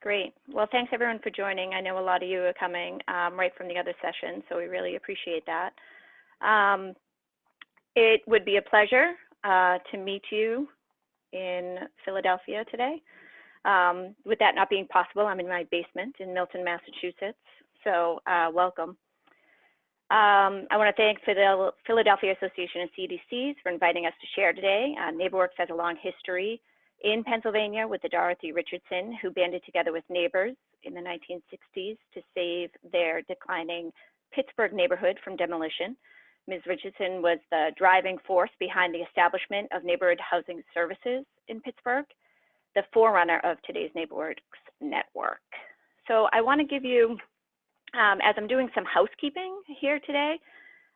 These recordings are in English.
Great. Well, thanks everyone for joining. I know a lot of you are coming right from the other session, so we really appreciate that. It would be a pleasure to meet you in Philadelphia today. With that not being possible, I'm in my basement in Milton, Massachusetts, so welcome. I want to thank the Philadelphia Association of CDCs for inviting us to share today. NeighborWorks has a long history in Pennsylvania with the Dorothy Richardson, who banded together with neighbors in the 1960s to save their declining Pittsburgh neighborhood from demolition. Ms. Richardson was the driving force behind the establishment of neighborhood housing services in Pittsburgh, the forerunner of today's NeighborWorks network. So I want to give you, as I'm doing some housekeeping here today,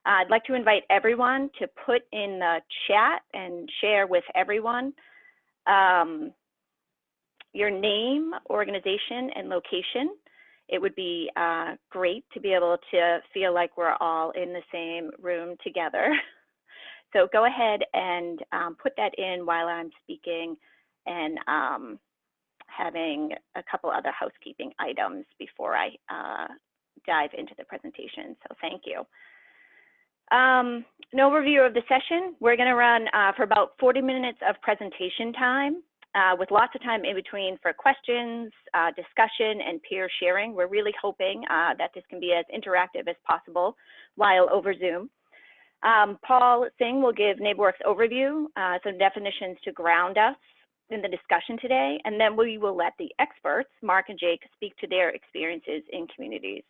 I'd like to invite everyone to put in the chat and share with everyone your name, organization, and location. It would be great to be able to feel like we're all in the same room together. So go ahead and put that in while I'm speaking and having a couple other housekeeping items before I dive into the presentation. So thank you. An overview of the session. We're going to run for about 40 minutes of presentation time with lots of time in between for questions, discussion, and peer sharing. We're really hoping that this can be as interactive as possible while over Zoom. Paul Singh will give NeighborWorks overview, some definitions to ground us in the discussion today, and then we will let the experts, Mark and Jake, speak to their experiences in communities.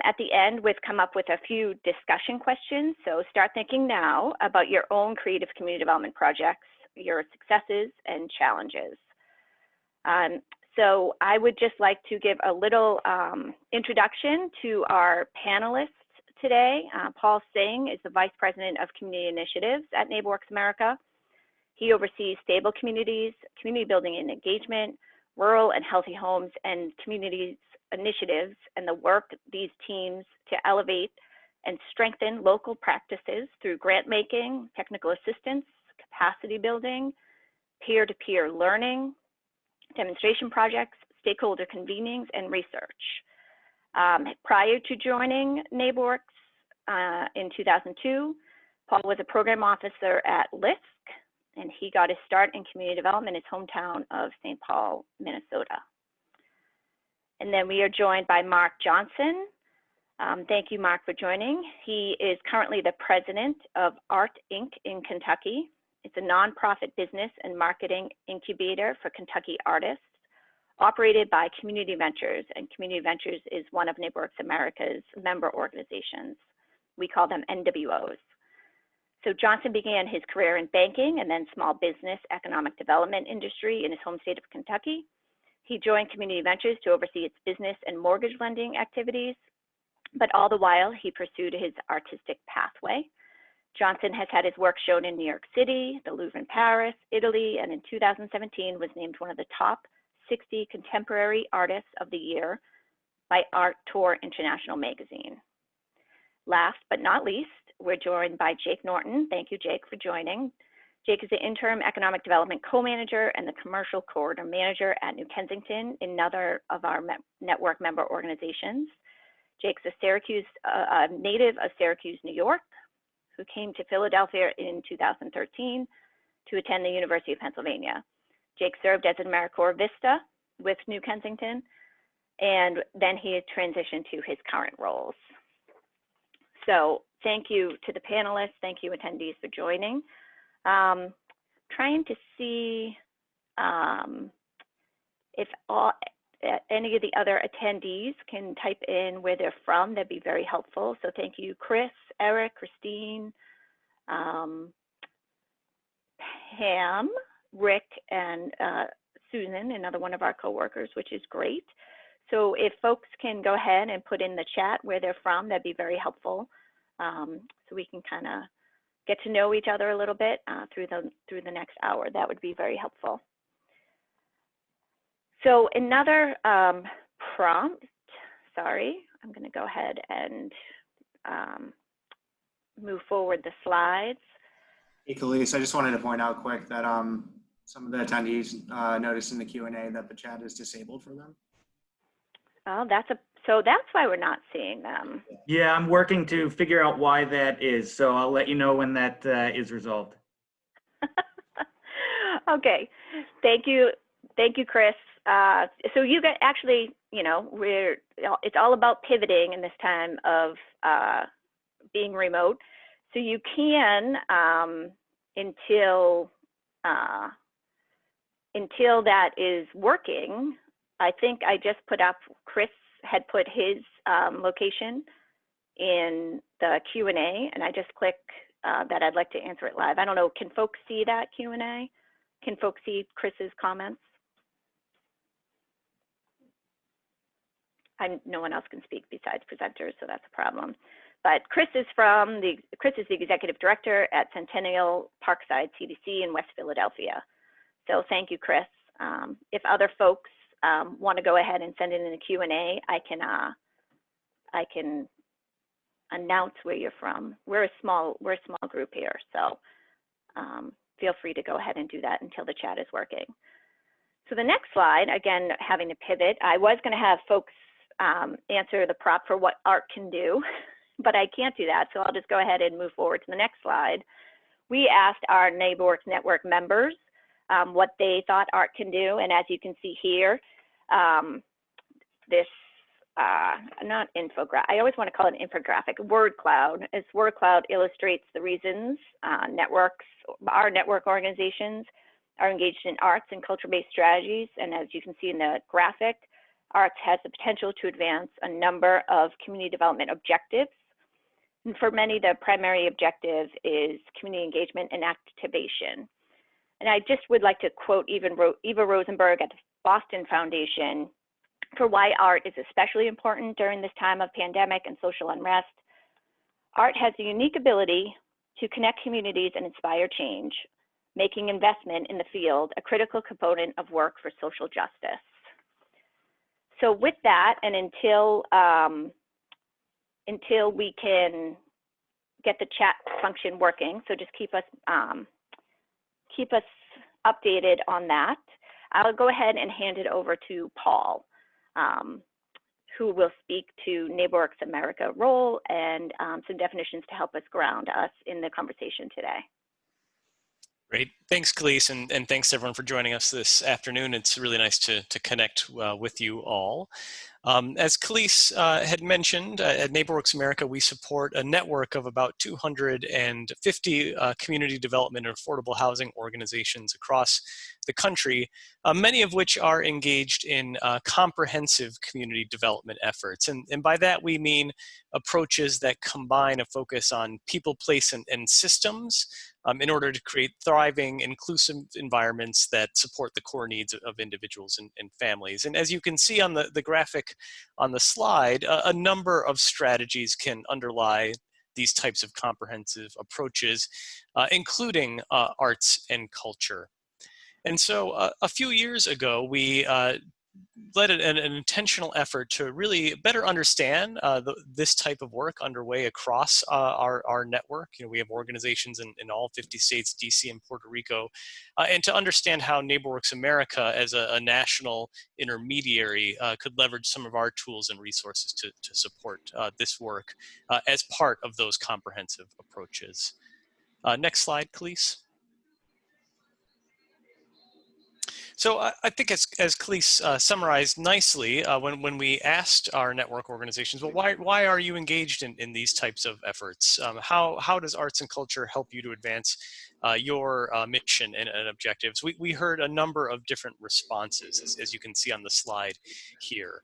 At the end, we've come up with a few discussion questions, so start thinking now about your own creative community development projects, your successes and challenges. So I would just like to give a little introduction to our panelists today. Paul Singh is the Vice President of Community Initiatives at NeighborWorks America. He oversees stable communities, community building and engagement, rural and healthy homes, and communities initiatives, and the work these teams to elevate and strengthen local practices through grant making, technical assistance, capacity building, peer-to-peer learning, demonstration projects, stakeholder convenings, and research. Prior to joining NeighborWorks in 2002, Paul was a program officer at LISC, and he got his start in community development in his hometown of St. Paul, Minnesota. And then we are joined by Mark Johnson. Thank you, Mark, for joining. He is currently the president of Art Inc. in Kentucky. It's a nonprofit business and marketing incubator for Kentucky artists, operated by Community Ventures, and Community Ventures is one of NeighborWorks America's member organizations. We call them NWOs. So Johnson began his career in banking and then small business economic development industry in his home state of Kentucky. He joined Community Ventures to oversee its business and mortgage lending activities, but all the while he pursued his artistic pathway. Johnson has had his work shown in New York City, the Louvre in Paris, Italy, and in 2017 was named one of the top 60 contemporary artists of the year by Art Tour International magazine. Last but not least, we're joined by Jake Norton. Thank you, Jake, for joining. Jake is the interim economic development co-manager and the commercial corridor manager at New Kensington, another of our network member organizations. Jake's a native of Syracuse, New York, who came to Philadelphia in 2013 to attend the University of Pennsylvania. Jake served as an AmeriCorps Vista with New Kensington, and then he transitioned to his current roles. So thank you to the panelists, thank you attendees for joining. Trying to see if any of the other attendees can type in where they're from, that'd be very helpful. So thank you, Chris, Eric, Christine, Pam, Rick, and Susan, another one of our coworkers, which is great. So if folks can go ahead and put in the chat where they're from, that'd be very helpful. So we can kind of get to know each other a little bit through the next hour. That would be very helpful. So another prompt, sorry, I'm going to go ahead and move forward the slides. Hey, Khalees, I just wanted to point out quick that some of the attendees noticed in the Q&A that the chat is disabled for them. Oh, so that's why we're not seeing them. Yeah, I'm working to figure out why that is. So I'll let you know when that is resolved. Okay, thank you, Chris. So you got actually, you know, it's all about pivoting in this time of being remote. So you can until that is working. I think I just put up, Chris had put his location in the Q&A, and I just click that I'd like to answer it live. I don't know, can folks see that Q&A? Can folks see Chris's comments? No one else can speak besides presenters, so that's a problem. But Chris is the executive director at Centennial Parkside CDC in West Philadelphia. So thank you, Chris. If other folks want to go ahead and send it in the Q&A, I can announce where you're from. We're a small group here, so feel free to go ahead and do that until the chat is working. So the next slide, again, having to pivot, I was going to have folks answer the prop for what art can do, but I can't do that, so I'll just go ahead and move forward to the next slide. We asked our NeighborWorks Network members what they thought art can do, and as you can see here, this not infographic, I always want to call it an infographic, word cloud. This word cloud illustrates the reasons our network organizations are engaged in arts and culture-based strategies, and as you can see in the graphic, arts has the potential to advance a number of community development objectives. And for many, the primary objective is community engagement and activation. And I just would like to quote Eva Rosenberg at the Boston Foundation for why art is especially important during this time of pandemic and social unrest. Art has a unique ability to connect communities and inspire change, making investment in the field a critical component of work for social justice. So with that, and until we can get the chat function working, so just keep us updated on that. I'll go ahead and hand it over to Paul, who will speak to NeighborWorks America role and some definitions to help us ground us in the conversation today. Great. Thanks, Khalees, and thanks everyone for joining us this afternoon. It's really nice to connect with you all. As Khalees had mentioned, at NeighborWorks America, we support a network of about 250 community development and affordable housing organizations across the country, many of which are engaged in comprehensive community development efforts. And by that, we mean approaches that combine a focus on people, place, and systems in order to create thriving, inclusive environments that support the core needs of individuals and families. And as you can see on the graphic on the slide, a number of strategies can underlie these types of comprehensive approaches, including arts and culture. And so a few years ago, we led an intentional effort to really better understand this type of work underway across our network. You know, we have organizations in all 50 states, DC and Puerto Rico, and to understand how NeighborWorks America as a national intermediary could leverage some of our tools and resources to support this work as part of those comprehensive approaches. Next slide, please. So I think as Khalees summarized nicely, when we asked our network organizations, well, why are you engaged in these types of efforts? How does arts and culture help you to advance your mission and objectives? We heard a number of different responses, as you can see on the slide here.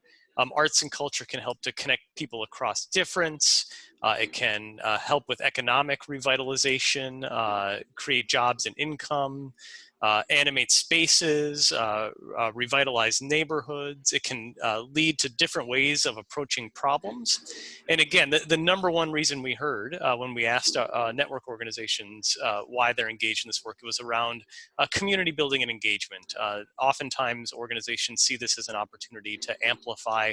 Arts and culture can help to connect people across difference. It can help with economic revitalization, create jobs and income, animate spaces, revitalize neighborhoods. It can lead to different ways of approaching problems. And again, the number one reason we heard when we asked network organizations why they're engaged in this work, it was around community building and engagement. Oftentimes organizations see this as an opportunity to amplify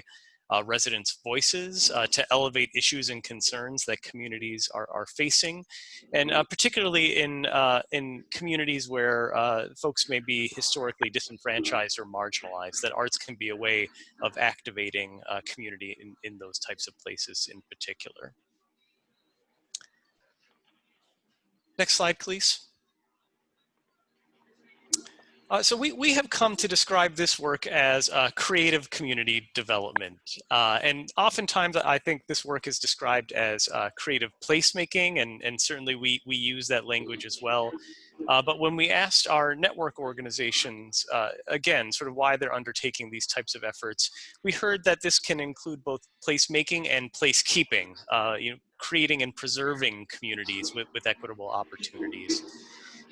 residents' voices to elevate issues and concerns that communities are facing, and particularly in communities where folks may be historically disenfranchised or marginalized, that arts can be a way of activating community in those types of places in particular. Next slide, please. So we have come to describe this work as creative community development. And oftentimes I think this work is described as creative placemaking, and certainly we use that language as well. But when we asked our network organizations, again, sort of why they're undertaking these types of efforts, we heard that this can include both placemaking and placekeeping, creating and preserving communities with equitable opportunities.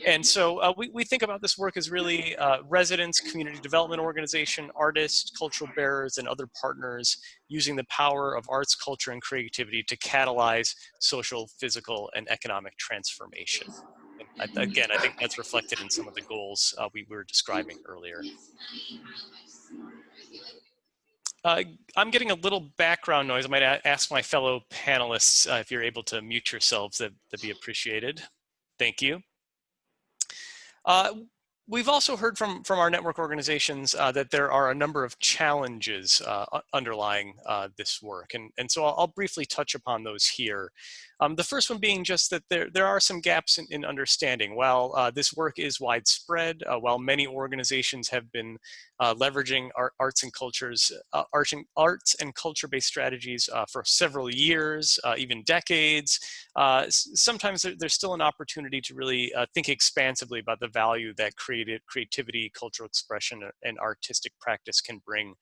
And so we think about this work as really residents, community development organization, artists, cultural bearers, and other partners using the power of arts, culture, and creativity to catalyze social, physical, and economic transformation. And again, I think that's reflected in some of the goals we were describing earlier. I'm getting a little background noise. I might ask my fellow panelists if you're able to mute yourselves, that'd be appreciated. Thank you. We've also heard from our network organizations that there are a number of challenges underlying this work. And so I'll briefly touch upon those here. The first one being just that there are some gaps in understanding. While this work is widespread, while many organizations have been leveraging arts and culture-based strategies for several years, even decades, sometimes there's still an opportunity to really think expansively about the value that creativity, cultural expression, and artistic practice can bring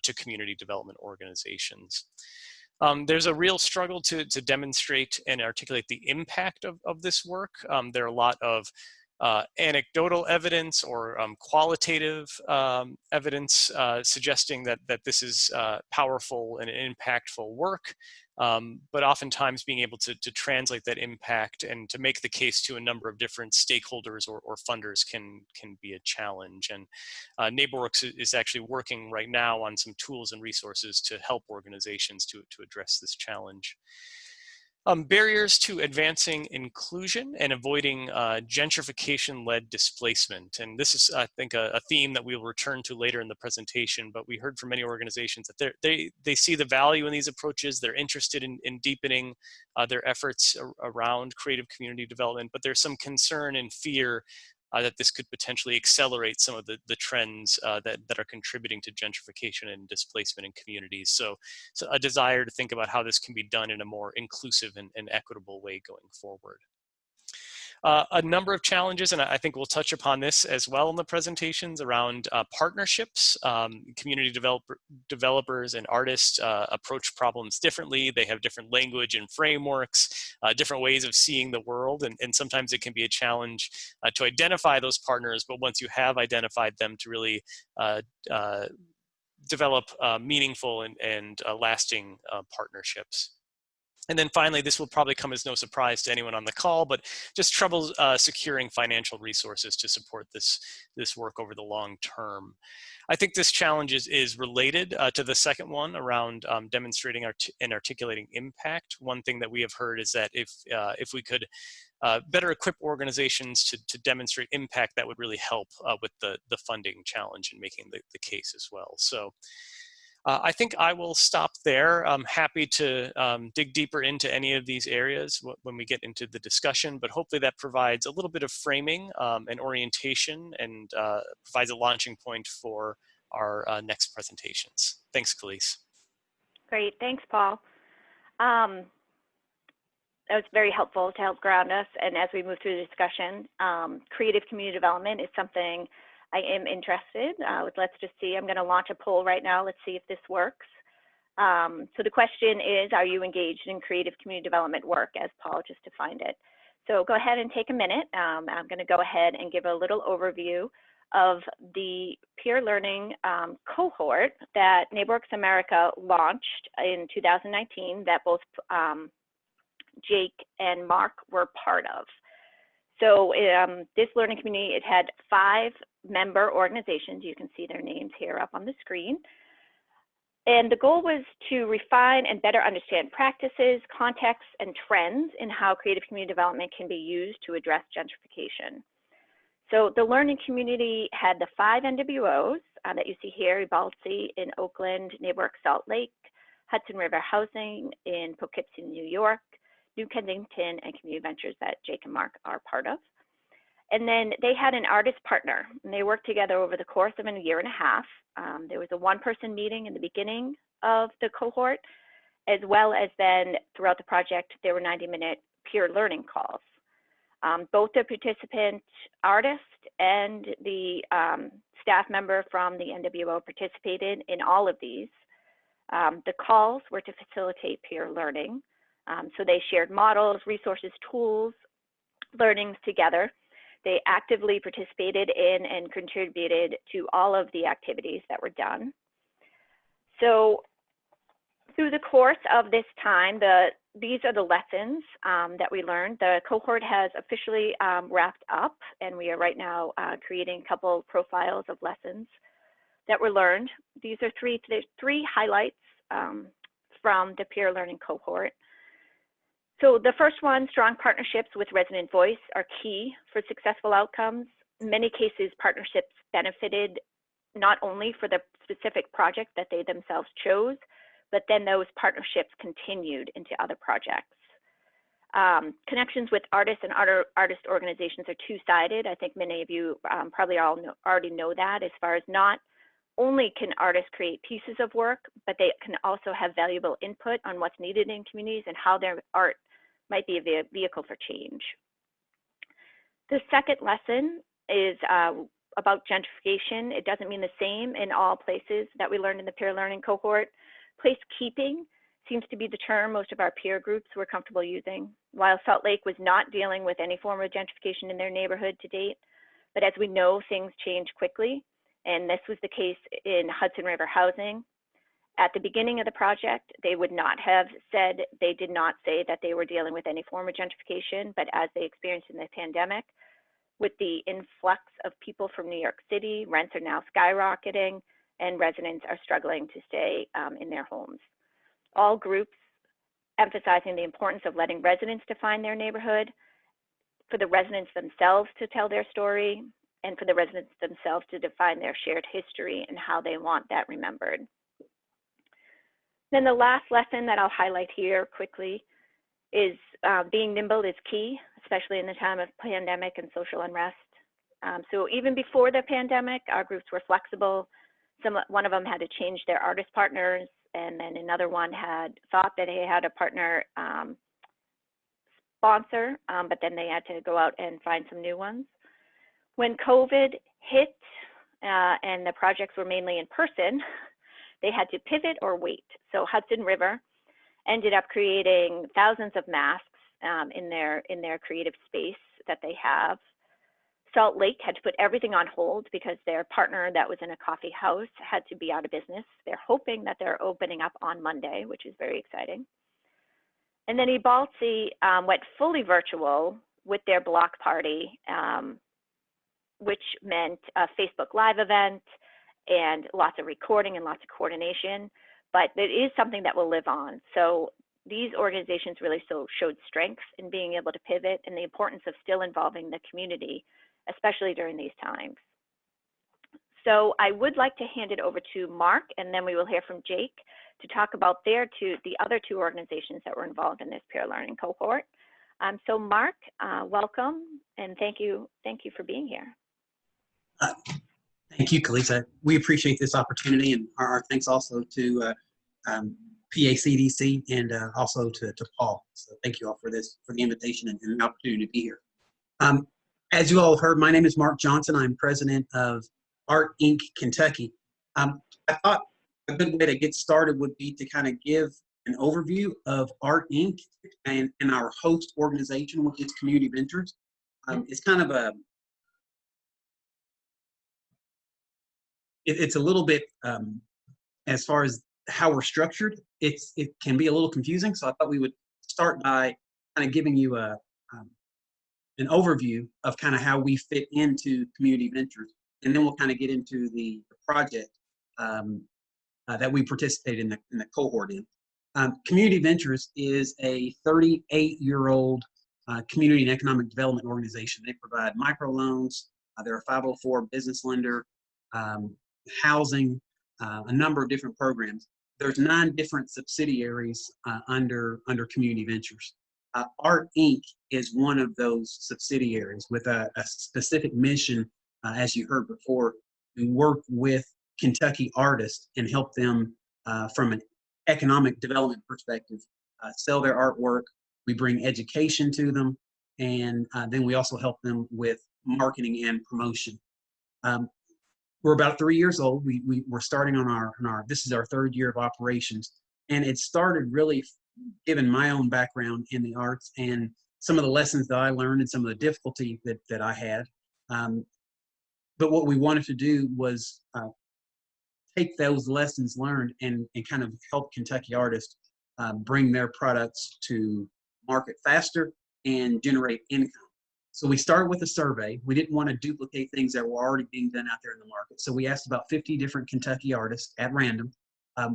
to community development organizations. There's a real struggle to demonstrate and articulate the impact of this work. There are a lot of anecdotal evidence or qualitative evidence suggesting that this is powerful and impactful work, but oftentimes being able to translate that impact and to make the case to a number of different stakeholders or funders can be a challenge. And NeighborWorks is actually working right now on some tools and resources to help organizations to address this challenge. Barriers to advancing inclusion and avoiding gentrification-led displacement. And this is, I think, a theme that we will return to later in the presentation, but we heard from many organizations that they see the value in these approaches. They're interested in deepening their efforts around creative community development, but there's some concern and fear that this could potentially accelerate some of the trends that are contributing to gentrification and displacement in communities. So a desire to think about how this can be done in a more inclusive and equitable way going forward. A number of challenges, and I think we'll touch upon this as well in the presentations, around partnerships. Community developers and artists approach problems differently. They have different language and frameworks, different ways of seeing the world, and sometimes it can be a challenge to identify those partners, but once you have identified them, to really develop meaningful and lasting partnerships. And then finally, this will probably come as no surprise to anyone on the call, but just trouble securing financial resources to support this work over the long term. I think this challenge is related to the second one around demonstrating and articulating impact. One thing that we have heard is that if we could better equip organizations to demonstrate impact, that would really help with the funding challenge and making the case as well. So I think I will stop there. I'm happy to dig deeper into any of these areas when we get into the discussion, but hopefully that provides a little bit of framing and orientation, and provides a launching point for our next presentations. Thanks, Khalees. Great, thanks, Paul. That was very helpful to help ground us, and as we move through the discussion, creative community development is something I am interested with. Let's just see, I'm going to launch a poll right now. Let's see if this works. So the question is, are you engaged in creative community development work, as Paul just defined it? So go ahead and take a minute. I'm going to go ahead and give a little overview of the peer learning cohort that NeighborWorks America launched in 2019 that both Jake and Mark were part of. So this learning community, it had 5 member organizations. You can see their names here up on the screen. And the goal was to refine and better understand practices, contexts, and trends in how creative community development can be used to address gentrification. So the learning community had the 5 NWOs that you see here: Balsi in Oakland, NeighborWorks Salt Lake, Hudson River Housing in Poughkeepsie, New York, New Kensington, and Community Ventures that Jake and Mark are part of. And then they had an artist partner, and they worked together over the course of a year and a half. There was a one-person meeting in the beginning of the cohort, as well as then throughout the project, there were 90-minute peer learning calls. Both the participant artist and the staff member from the NWO participated in all of these. The calls were to facilitate peer learning. So they shared models, resources, tools, learnings together. They actively participated in and contributed to all of the activities that were done. So through the course of this time, these are the lessons that we learned. The cohort has officially wrapped up, and we are right now creating a couple profiles of lessons that were learned. These are three highlights from the peer learning cohort. So the first one, strong partnerships with resident voice are key for successful outcomes. In many cases, partnerships benefited not only for the specific project that they themselves chose, but then those partnerships continued into other projects. Connections with artists and artist organizations are two-sided. I think many of you probably already know that, as far as not only can artists create pieces of work, but they can also have valuable input on what's needed in communities and how their art might be a vehicle for change. The second lesson is about gentrification. It doesn't mean the same in all places that we learned in the peer learning cohort. Placekeeping seems to be the term most of our peer groups were comfortable using. While Salt Lake was not dealing with any form of gentrification in their neighborhood to date, but as we know, things change quickly, and this was the case in Hudson River Housing. At the beginning of the project, they would not have said, they did not say that they were dealing with any form of gentrification, but as they experienced in the pandemic, with the influx of people from New York City, rents are now skyrocketing, and residents are struggling to stay in their homes. All groups emphasizing the importance of letting residents define their neighborhood, for the residents themselves to tell their story, and for the residents themselves to define their shared history and how they want that remembered. Then the last lesson that I'll highlight here quickly is being nimble is key, especially in the time of pandemic and social unrest. So even before the pandemic, our groups were flexible. One of them had to change their artist partners, and then another one had thought that they had a partner sponsor, but then they had to go out and find some new ones. When COVID hit and the projects were mainly in person, they had to pivot or wait. So Hudson River ended up creating thousands of masks in their creative space that they have. Salt Lake had to put everything on hold because their partner that was in a coffee house had to be out of business. They're hoping that they're opening up on Monday, which is very exciting. And then Balsi went fully virtual with their block party, which meant a Facebook Live event and lots of recording and lots of coordination, but it is something that will live on. So these organizations really showed strength in being able to pivot and the importance of still involving the community, especially during these times. So I would like to hand it over to Mark, and then we will hear from Jake to talk about the other two organizations that were involved in this peer learning cohort. So Mark, welcome, and thank you for being here. Thank you, Kalisa. We appreciate this opportunity, and our thanks also to PACDC and also to Paul. So thank you all for the invitation and the opportunity to be here. As you all have heard, my name is Mark Johnson. I'm president of Art Inc. Kentucky. I thought a good way to get started would be to kind of give an overview of Art Inc. and our host organization, which is Community Ventures. It's kind of it's a little bit, as far as how we're structured, it can be a little confusing. So I thought we would start by kind of giving you an overview of kind of how we fit into Community Ventures, and then we'll kind of get into the project that we participate in the cohort in. Community Ventures is a 38-year-old community and economic development organization. They provide microloans. They're a 504 business lender, housing, a number of different programs. There's 9 different subsidiaries under Community Ventures. Art Inc. is one of those subsidiaries with a specific mission, as you heard before, to work with Kentucky artists and help them from an economic development perspective, sell their artwork. We bring education to them, and then we also help them with marketing and promotion. We're about 3 years old. We're starting on our this is our 3rd year of operations, and it started really given my own background in the arts and some of the lessons that I learned and some of the difficulty that I had. But what we wanted to do was take those lessons learned and kind of help Kentucky artists bring their products to market faster and generate income. So we started with a survey. We didn't want to duplicate things that were already being done out there in the market. So we asked about 50 different Kentucky artists at random,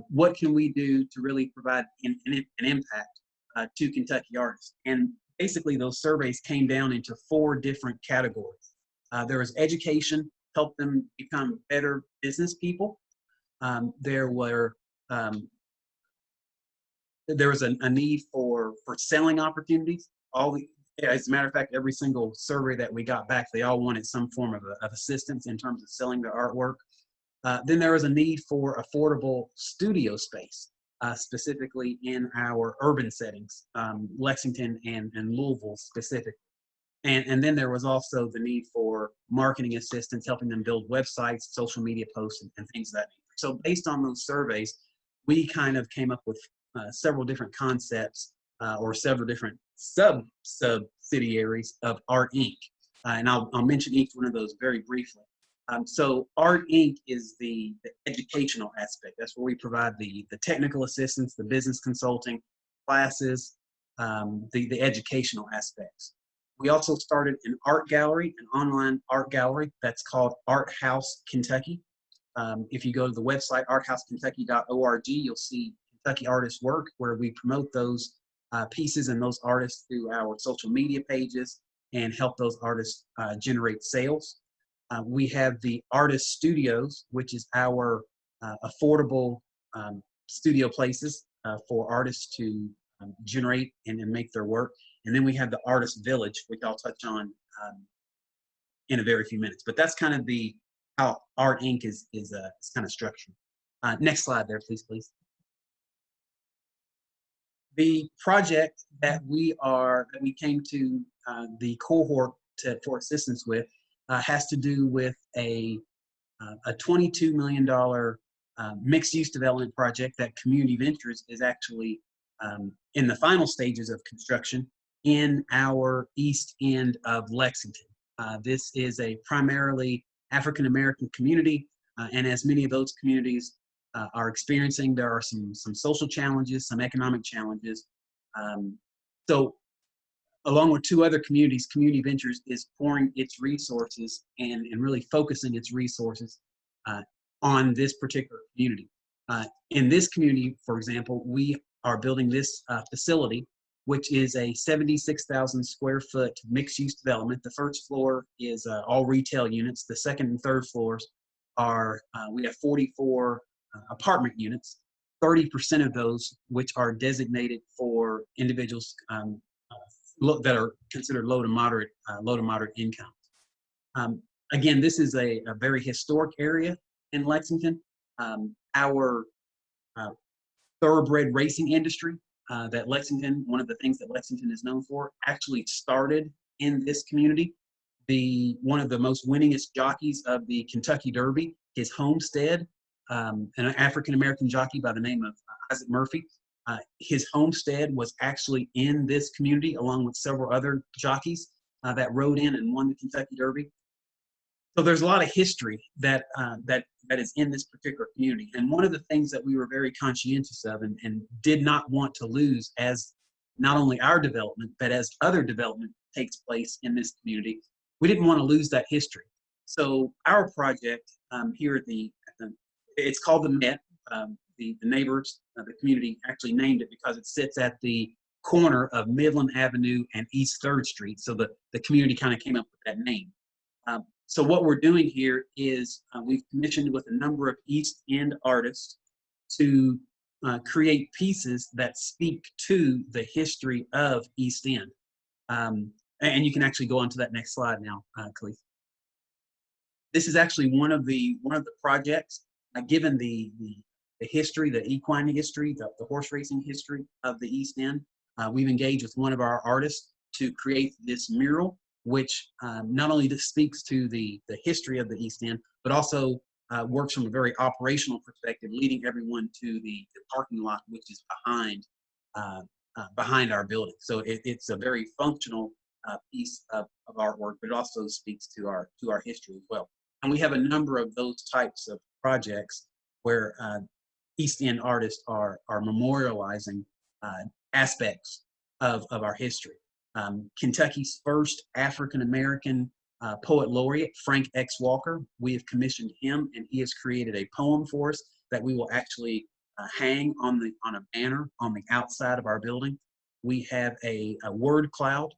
what can we do to really provide an impact to Kentucky artists? And basically those surveys came down into 4 different categories. There was education, help them become better business people. There was a need for selling opportunities. As a matter of fact, every single survey that we got back, they all wanted some form of assistance in terms of selling their artwork. Then there was a need for affordable studio space, specifically in our urban settings, Lexington and Louisville specifically. And then there was also the need for marketing assistance, helping them build websites, social media posts, and things of that nature. So based on those surveys, we kind of came up with several different concepts or several different subsidiaries of Art Inc. And I'll mention each one of those very briefly. So Art Inc. is the educational aspect. That's where we provide the technical assistance, the business consulting, classes, the educational aspects. We also started an art gallery, an online art gallery that's called Art House Kentucky. If you go to the website, arthousekentucky.org, you'll see Kentucky artists' work, where we promote those pieces and those artists through our social media pages and help those artists generate sales. We have the Artist Studios, which is our affordable studio places for artists to generate and make their work. And then we have the Artist Village, which I'll touch on in a very few minutes. But that's kind of how Art Inc. is kind of structured. Next slide there, please. The project that we came to the cohort for assistance with has to do with a $22 million mixed-use development project that Community Ventures is actually in the final stages of construction in our east end of Lexington. This is a primarily African-American community, and as many of those communities are experiencing, there are some social challenges, some economic challenges. So along with 2 other communities, Community Ventures is pouring its resources and really focusing its resources on this particular community. In this community, for example, we are building this facility, which is a 76,000 square foot mixed-use development. The first floor is all retail units. The second and third floors are, we have 44 apartment units, 30% of those which are designated for individuals that are considered low to moderate income. Again, this is a very historic area in Lexington. Our thoroughbred racing industry that Lexington, one of the things that Lexington is known for, actually started in this community. One of the most winningest jockeys of the Kentucky Derby, his homestead, an African-American jockey by the name of Isaac Murphy. His homestead was actually in this community, along with several other jockeys that rode in and won the Kentucky Derby. So there's a lot of history that is in this particular community. And one of the things that we were very conscientious of and did not want to lose as not only our development, but as other development takes place in this community, we didn't want to lose that history. So our project here at it's called the Met, the neighbors, the community actually named it because it sits at the corner of Midland Avenue and East 3rd Street. So the community kind of came up with that name. So what we're doing here is we've commissioned with a number of East End artists to create pieces that speak to the history of East End. And you can actually go on to that next slide now, Khalif. This is actually one of the projects, given the history, the equine history, the horse racing history of the East End. We've engaged with one of our artists to create this mural, which not only speaks to the history of the East End, but also works from a very operational perspective, leading everyone to the parking lot, which is behind our building. So it's a very functional piece of artwork, but it also speaks to our history as well. And we have a number of those types of projects where East End artists are memorializing aspects of our history. Kentucky's first African-American poet laureate, Frank X. Walker, we have commissioned him, and he has created a poem for us that we will actually hang on a banner on the outside of our building. We have a word cloud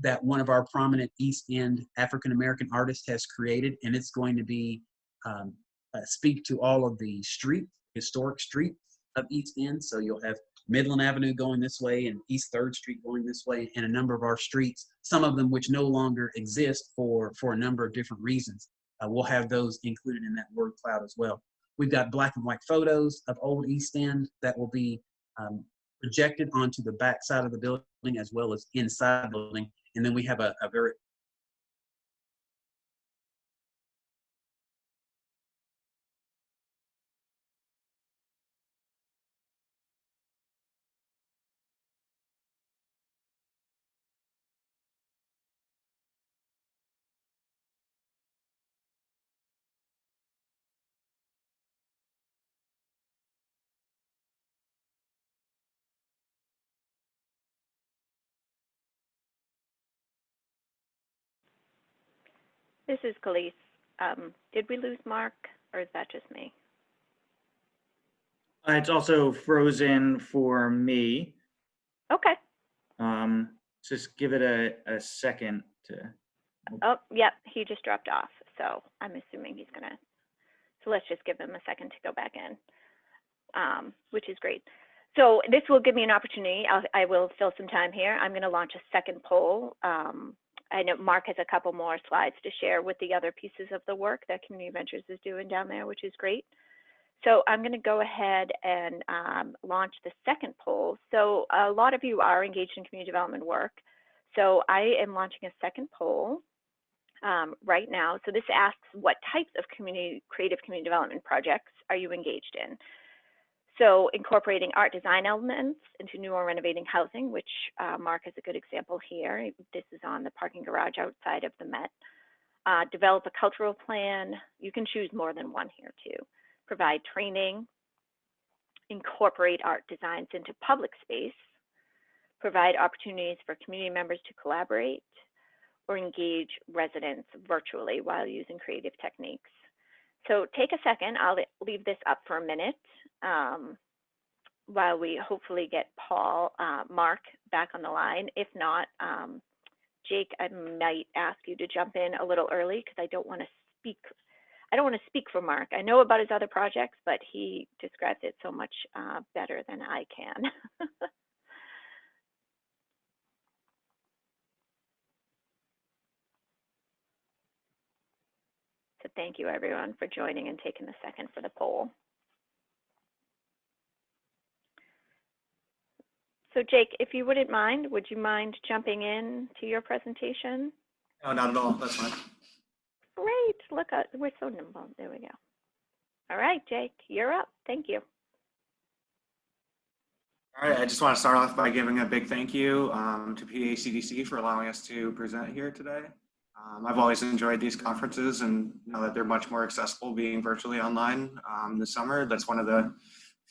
that one of our prominent East End African-American artists has created, and it's going to be speak to all of the historic streets of East End. So you'll have Midland Avenue going this way and East 3rd Street going this way, and a number of our streets, some of them which no longer exist for a number of different reasons. We'll have those included in that word cloud as well. We've got black and white photos of old East End that will be projected onto the back side of the building as well as inside the building. And then we have a very This is Khalees. Did we lose Mark, or is that just me? It's also frozen for me. Okay. Just give it a second to. Oh, yep, he just dropped off. So I'm assuming he's gonna, so let's just give him a second to go back in, which is great. So this will give me an opportunity. I will fill some time here. I'm gonna launch a second poll. I know Mark has a couple more slides to share with the other pieces of the work that Community Ventures is doing down there, which is great. So I'm going to go ahead and launch the second poll. So a lot of you are engaged in community development work. So I am launching a second poll right now. So this asks, what types of creative community development projects are you engaged in? So incorporating art design elements into new or renovating housing, which Mark is a good example here. This is on the parking garage outside of the Met. Develop a cultural plan. You can choose more than one here too. Provide training. Incorporate art designs into public space. Provide opportunities for community members to collaborate, or engage residents virtually while using creative techniques. So take a second. I'll leave this up for a minute while we hopefully get Mark back on the line. If not, Jake, I might ask you to jump in a little early because I don't want to speak for Mark. I know about his other projects, but he describes it so much better than I can. So thank you everyone for joining and taking a second for the poll. So Jake, if you wouldn't mind, would you mind jumping in to your presentation? No, not at all. That's fine. Great. Look, we're so nimble. There we go. All right, Jake, you're up. Thank you. All right, I just want to start off by giving a big thank you to PACDC for allowing us to present here today. I've always enjoyed these conferences, and now that they're much more accessible being virtually online this summer, that's one of the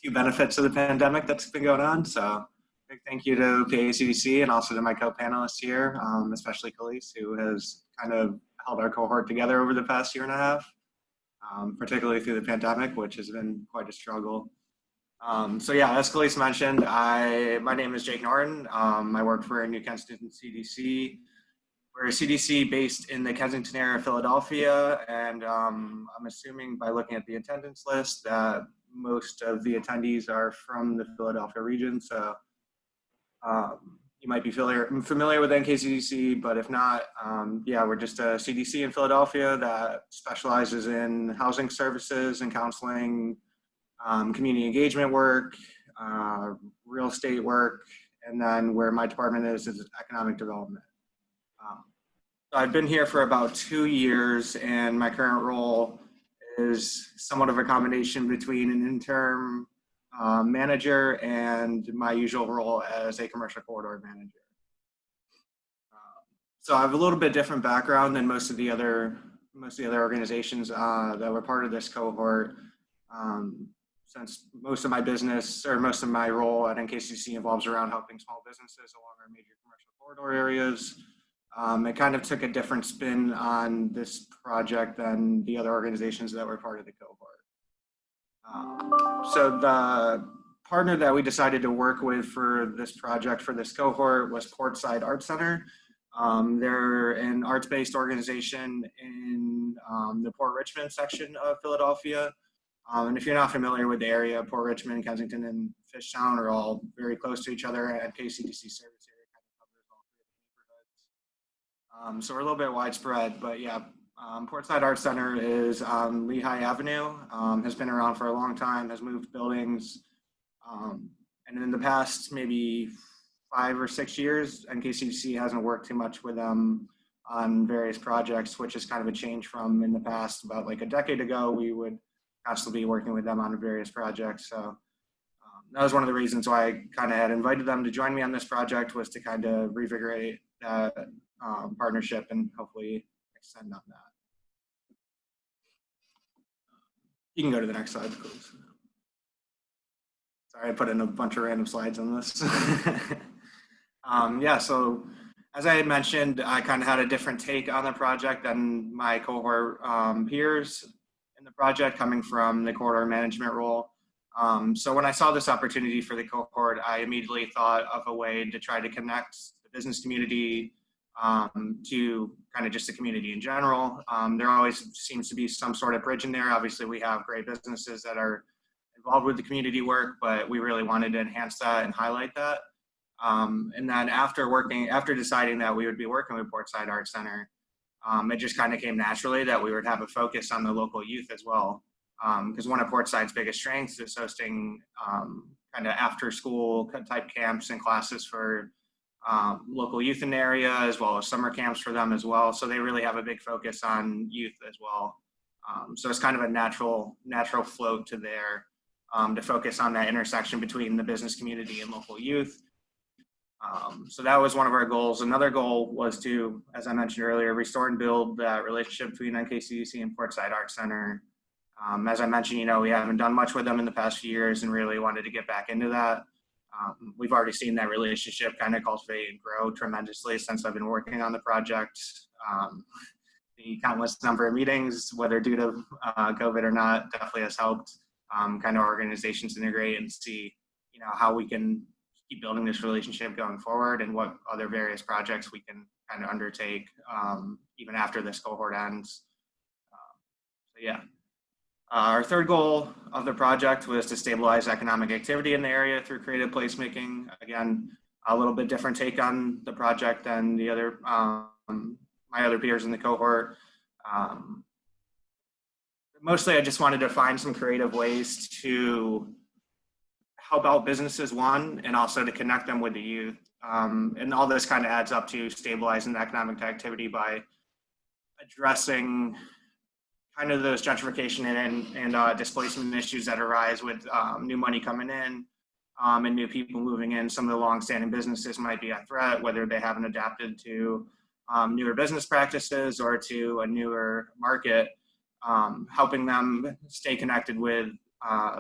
few benefits of the pandemic that's been going on. So big thank you to PACDC and also to my co-panelists here, especially Khalees, who has kind of held our cohort together over the past year and a half. particularly through the pandemic, which has been quite a struggle. So yeah, as Khalees mentioned, my name is Jake Norton. I work for New Kensington CDC. We're a CDC based in the Kensington area of Philadelphia, and I'm assuming by looking at the attendance list that most of the attendees are from the Philadelphia region. So you might be familiar with NKCDC, but if not, yeah, we're just a CDC in Philadelphia that specializes in housing services and counseling, community engagement work, real estate work, and then where my department is economic development. So I've been here for about 2 years, and my current role is somewhat of a combination between an interim manager and my usual role as a commercial corridor manager. So I have a little bit different background than most of the other organizations that were part of this cohort. Since most of my business or most of my role at NKCC involves around helping small businesses along our major commercial corridor areas, it kind of took a different spin on this project than the other organizations that were part of the cohort. So the partner that we decided to work with for this project, for this cohort, was Portside Arts Center. They're an arts-based organization in the Port Richmond section of Philadelphia. And if you're not familiar with the area, Port Richmond, Kensington, and Fishtown are all very close to each other, and KCDC service area kind of covers all three of the neighborhoods. So we're a little bit widespread, but yeah, Portside Arts Center is on Lehigh Avenue, has been around for a long time, has moved buildings, and in the past maybe 5 or 6 years, NKCDC hasn't worked too much with them on various projects, which is kind of a change from in the past. About like a decade ago, we would constantly be working with them on various projects. So that was one of the reasons why I kind of had invited them to join me on this project, was to kind of revigorate that partnership and hopefully extend on that. You can go to the next slide, please. Sorry, I put in a bunch of random slides on this. Yeah, so as I had mentioned, I kind of had a different take on the project than my cohort peers in the project, coming from the corridor management role. So when I saw this opportunity for the cohort, I immediately thought of a way to try to connect the business community to kind of just the community in general. There always seems to be some sort of bridge in there. Obviously, we have great businesses that are involved with the community work, but we really wanted to enhance that and highlight that. And then after deciding that we would be working with Portside Arts Center, it just kind of came naturally that we would have a focus on the local youth as well. Because one of Portside's biggest strengths is hosting kind of after school type camps and classes for local youth in the area, as well as summer camps for them as well. So they really have a big focus on youth as well. So it's kind of a natural flow to there to focus on that intersection between the business community and local youth. So that was one of our goals. Another goal was to, as I mentioned earlier, restore and build that relationship between NKCDC and Portside Arts Center. As I mentioned, we haven't done much with them in the past few years and really wanted to get back into that. We've already seen that relationship kind of cultivate and grow tremendously since I've been working on the project. The countless number of meetings, whether due to COVID or not, definitely has helped kind of organizations integrate and see, how we can keep building this relationship going forward and what other various projects we can kind of undertake even after this cohort ends. So yeah. Our third goal of the project was to stabilize economic activity in the area through creative placemaking. Again, a little bit different take on the project than the other my other peers in the cohort. Mostly, I just wanted to find some creative ways to help out businesses, one, and also to connect them with the youth. And all this kind of adds up to stabilizing the economic activity by addressing kind of those gentrification and displacement issues that arise with new money coming in and new people moving in. Some of the longstanding businesses might be a threat, whether they haven't adapted to newer business practices or to a newer market. Helping them stay connected with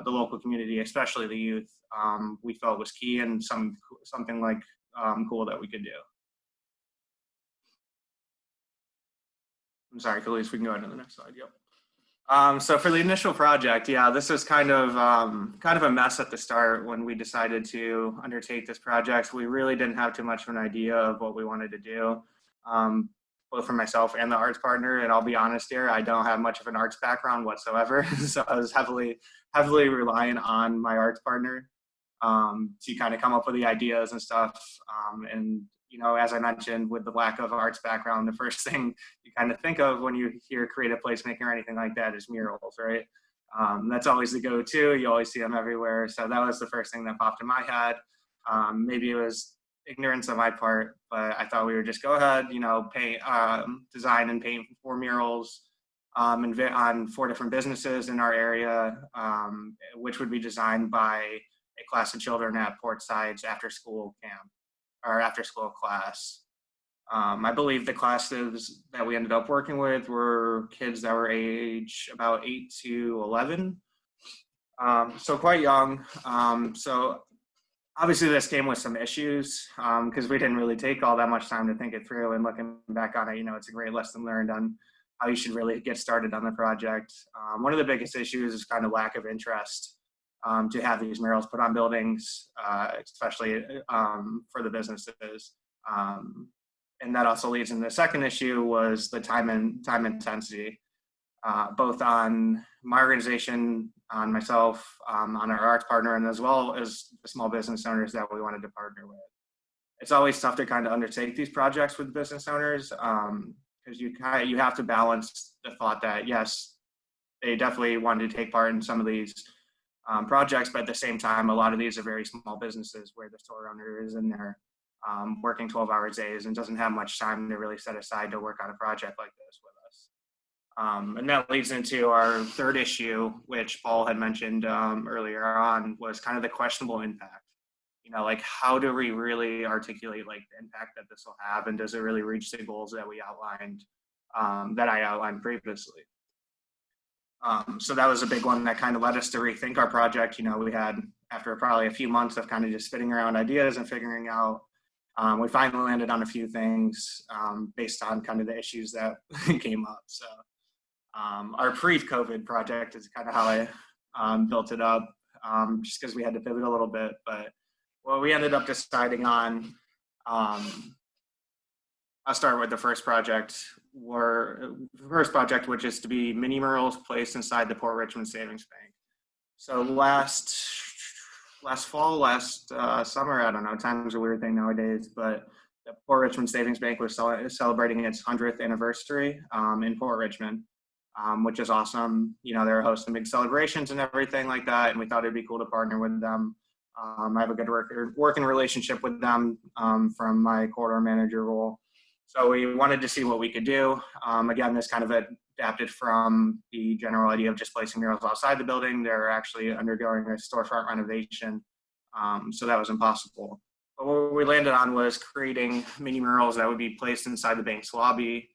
the local community, especially the youth, we felt was key and something like cool that we could do. I'm sorry, Khalees, we can go on to the next slide. Yep. So for the initial project, yeah, this was kind of a mess at the start when we decided to undertake this project. We really didn't have too much of an idea of what we wanted to do, both for myself and the arts partner. And I'll be honest here, I don't have much of an arts background whatsoever, so I was heavily reliant on my arts partner to kind of come up with the ideas and stuff. And you know, as I mentioned, with the lack of arts background, the first thing you kind of think of when you hear creative placemaking or anything like that is murals, right? That's always the go-to. You always see them everywhere. So that was the first thing that popped in my head. Maybe it was ignorance on my part, but I thought we would just go ahead, you know, paint, design and paint 4 murals on 4 different businesses in our area, which would be designed by a class of children at Portside's after-school camp. Our after-school class. I believe the classes that we ended up working with were kids that were age about 8 to 11, so quite young. So obviously this came with some issues because we didn't really take all that much time to think it through. And looking back on it, you know, it's a great lesson learned on how you should really get started on the project. One of the biggest issues is kind of lack of interest. To have these murals put on buildings, especially for the businesses. And that also leads into the second issue was the time intensity, both on my organization, on myself, on our arts partner, and as well as the small business owners that we wanted to partner with. It's always tough to kind of undertake these projects with business owners because you have to balance the thought that, yes, they definitely wanted to take part in some of these projects, but at the same time, a lot of these are very small businesses where the store owner is in there working 12-hour days and doesn't have much time to really set aside to work on a project like this with us. And that leads into our third issue, which Paul had mentioned earlier on, was kind of the questionable impact. You know, like how do we really articulate like the impact that this will have, and does it really reach the goals that we outlined, that I outlined previously? So that was a big one that kind of led us to rethink our project. You know, we had, after probably a few months of kind of just spitting around ideas and figuring out, we finally landed on a few things based on kind of the issues that came up. So our pre-COVID project is kind of how I built it up, just because we had to pivot a little bit. But what we ended up deciding on, I'll start with the first project, which is to be mini murals placed inside the Port Richmond Savings Bank. So last summer, I don't know, time's a weird thing nowadays, but the Port Richmond Savings Bank was celebrating its 100th anniversary in Port Richmond, which is awesome. You know, they're hosting big celebrations and everything like that, and we thought it'd be cool to partner with them. I have a good working relationship with them from my corridor manager role. So we wanted to see what we could do. Again, this kind of adapted from the general idea of just placing murals outside the building. They're actually undergoing a storefront renovation, so that was impossible. But what we landed on was creating mini murals that would be placed inside the bank's lobby.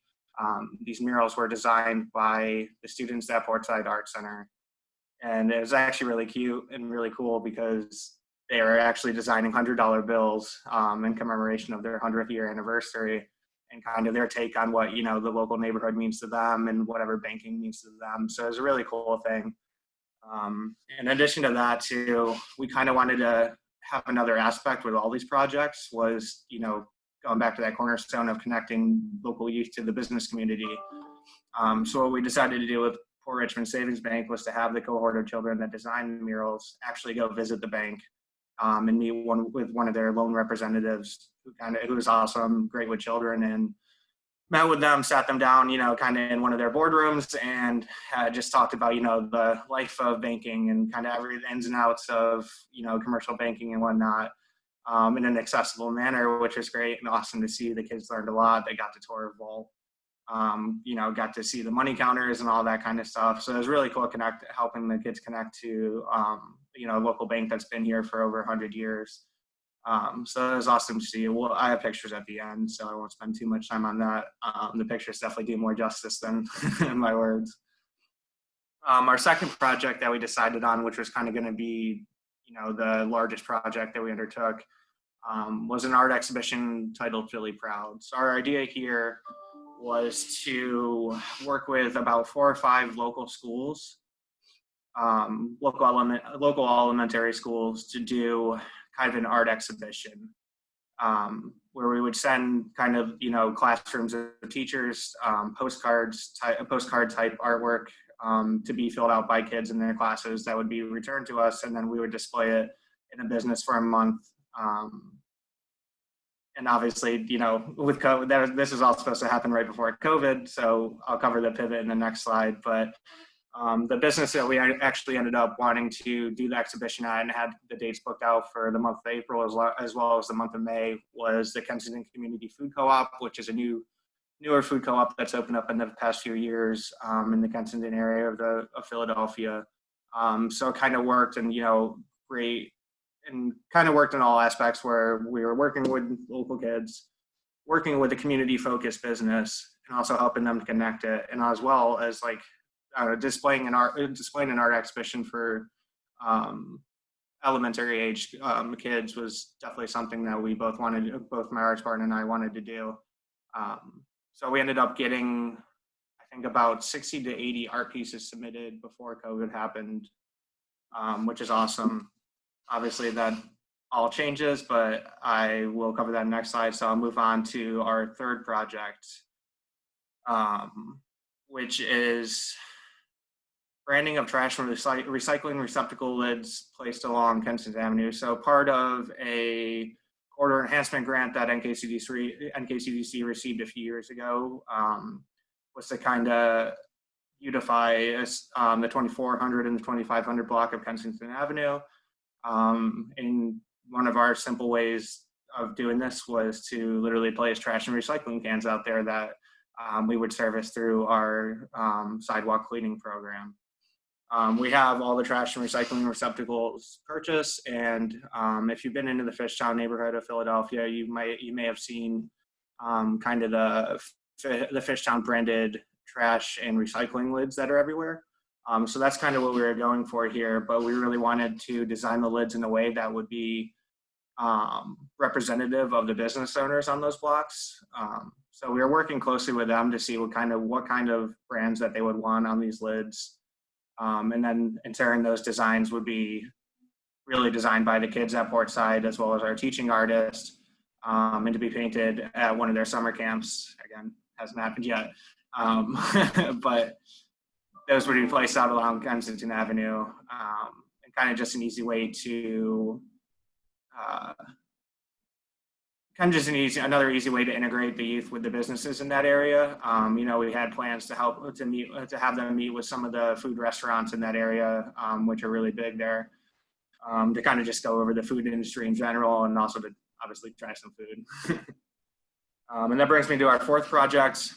These murals were designed by the students at Portside Art Center. And it was actually really cute and really cool because they were actually designing $100 bills in commemoration of their 100th year anniversary, and kind of their take on what, you know, the local neighborhood means to them and whatever banking means to them. So it was a really cool thing. In addition to that too, we kind of wanted to have another aspect with all these projects was, you know, going back to that cornerstone of connecting local youth to the business community. So what we decided to do with Port Richmond Savings Bank was to have the cohort of children that designed the murals actually go visit the bank and meet with one of their loan representatives who was awesome, great with children, and met with them, sat them down, you know, kind of in one of their boardrooms, and just talked about, you know, the life of banking and kind of every ins and outs of, you know, commercial banking and whatnot in an accessible manner, which was great and awesome to see. The kids learned a lot. They got to tour a vault, you know, got to see the money counters and all that kind of stuff. So it was really cool helping the kids connect to, you know, a local bank that's been here for over 100 years. So it was awesome to see. Well, I have pictures at the end, so I won't spend too much time on that. The pictures definitely do more justice than my words. Our second project that we decided on, which was kind of going to be, you know, the largest project that we undertook, was an art exhibition titled Philly Proud. So our idea here was to work with about 4 or 5 local schools, local elementary schools, to do kind of an art exhibition, where we would send kind of, classrooms of teachers, postcard type artwork, to be filled out by kids in their classes that would be returned to us, and then we would display it in a business for a month. And obviously, with COVID, this is all supposed to happen right before COVID, so I'll cover the pivot in the next slide. But the business that we actually ended up wanting to do the exhibition at and had the dates booked out for the month of April as well as the month of May was the Kensington Community Food Co-op, which is a newer food co-op that's opened up in the past few years in the Kensington area of Philadelphia. So it kind of worked, and great, and kind of worked in all aspects where we were working with local kids, working with a community-focused business, and also helping them to connect it, and as well as displaying an art exhibition for elementary age kids was definitely something that we both my arts partner and I wanted to do. So we ended up getting, I think, about 60 to 80 art pieces submitted before COVID happened, which is awesome. Obviously that all changes, but I will cover that next slide. So I'll move on to our third project, which is branding of trash and recycling receptacle lids placed along Kensington Avenue. So part of a corridor enhancement grant that NKCDC received a few years ago was to kind of beautify the 2400 and the 2500 block of Kensington Avenue. And one of our simple ways of doing this was to literally place trash and recycling cans out there that we would service through our sidewalk cleaning program. We have all the trash and recycling receptacles purchased, and if you've been into the Fishtown neighborhood of Philadelphia, you may have seen kind of the Fishtown branded trash and recycling lids that are everywhere. So that's kind of what we were going for here, but we really wanted to design the lids in a way that would be representative of the business owners on those blocks. So we were working closely with them to see what kind of brands that they would want on these lids. And then in turn, those designs would be really designed by the kids at Portside as well as our teaching artist, and to be painted at one of their summer camps. Again, hasn't happened yet, but those would be placed out along Kensington Avenue, and kind of just an easy way to another easy way to integrate the youth with the businesses in that area. We had plans to have them meet with some of the food restaurants in that area, which are really big there, to kind of just go over the food industry in general, and also to obviously try some food. And that brings me to our fourth project,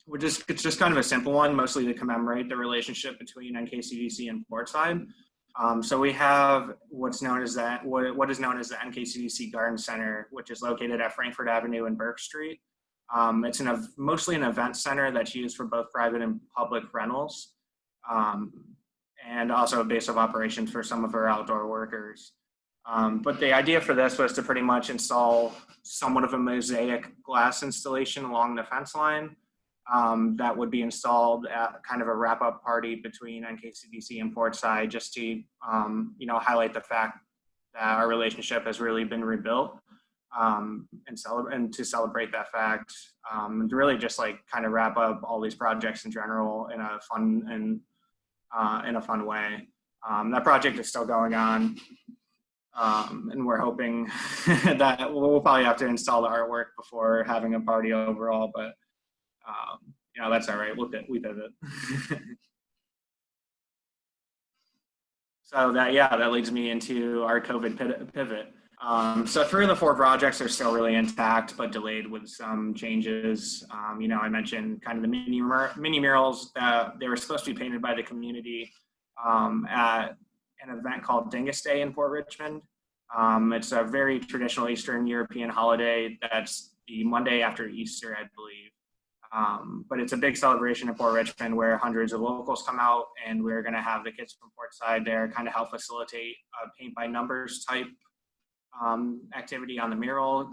which is just kind of a simple one, mostly to commemorate the relationship between NKCDC and Portside. So we have what is known as the NKCDC Garden Center, which is located at Frankfurt Avenue and Burke Street. It's mostly an event center that's used for both private and public rentals, and also a base of operations for some of our outdoor workers. But the idea for this was to pretty much install somewhat of a mosaic glass installation along the fence line. That would be installed at kind of a wrap-up party between NKCDC and Portside, just to highlight the fact that our relationship has really been rebuilt, and to celebrate that fact, and to really just kind of wrap up all these projects in general in a fun way. That project is still going on, and we're hoping that we'll probably have to install the artwork before having a party overall, but that's all right. We pivot. So that leads me into our COVID pivot. So 3 of the 4 projects are still really intact, but delayed with some changes. I mentioned kind of the mini murals that they were supposed to be painted by the community at an event called Dingus Day in Port Richmond. It's a very traditional Eastern European holiday. That's the Monday after Easter, I believe. But it's a big celebration in Port Richmond where hundreds of locals come out, and we're going to have the kids from Portside there kind of help facilitate a paint by numbers type activity on the mural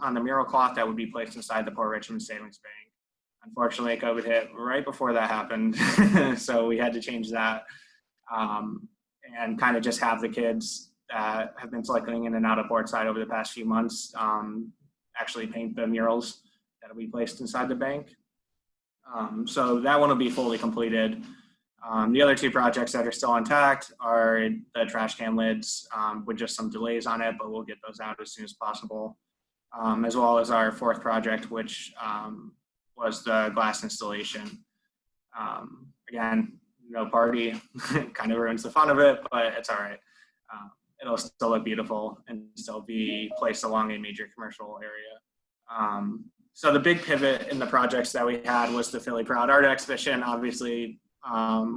cloth that would be placed inside the Port Richmond Savings Bank. Unfortunately, COVID hit right before that happened. So we had to change that, and kind of just have the kids that have been cycling in and out of Boardside over the past few months actually paint the murals that will be placed inside the bank. So that one will be fully completed. The other two projects that are still intact are the trash can lids with just some delays on it, but we'll get those out as soon as possible. As well as our fourth project, which was the glass installation. Again, no party, kind of ruins the fun of it, but it's all right. It'll still look beautiful and still be placed along a major commercial area. So the big pivot in the projects that we had was the Philly Proud Art Exhibition. Obviously,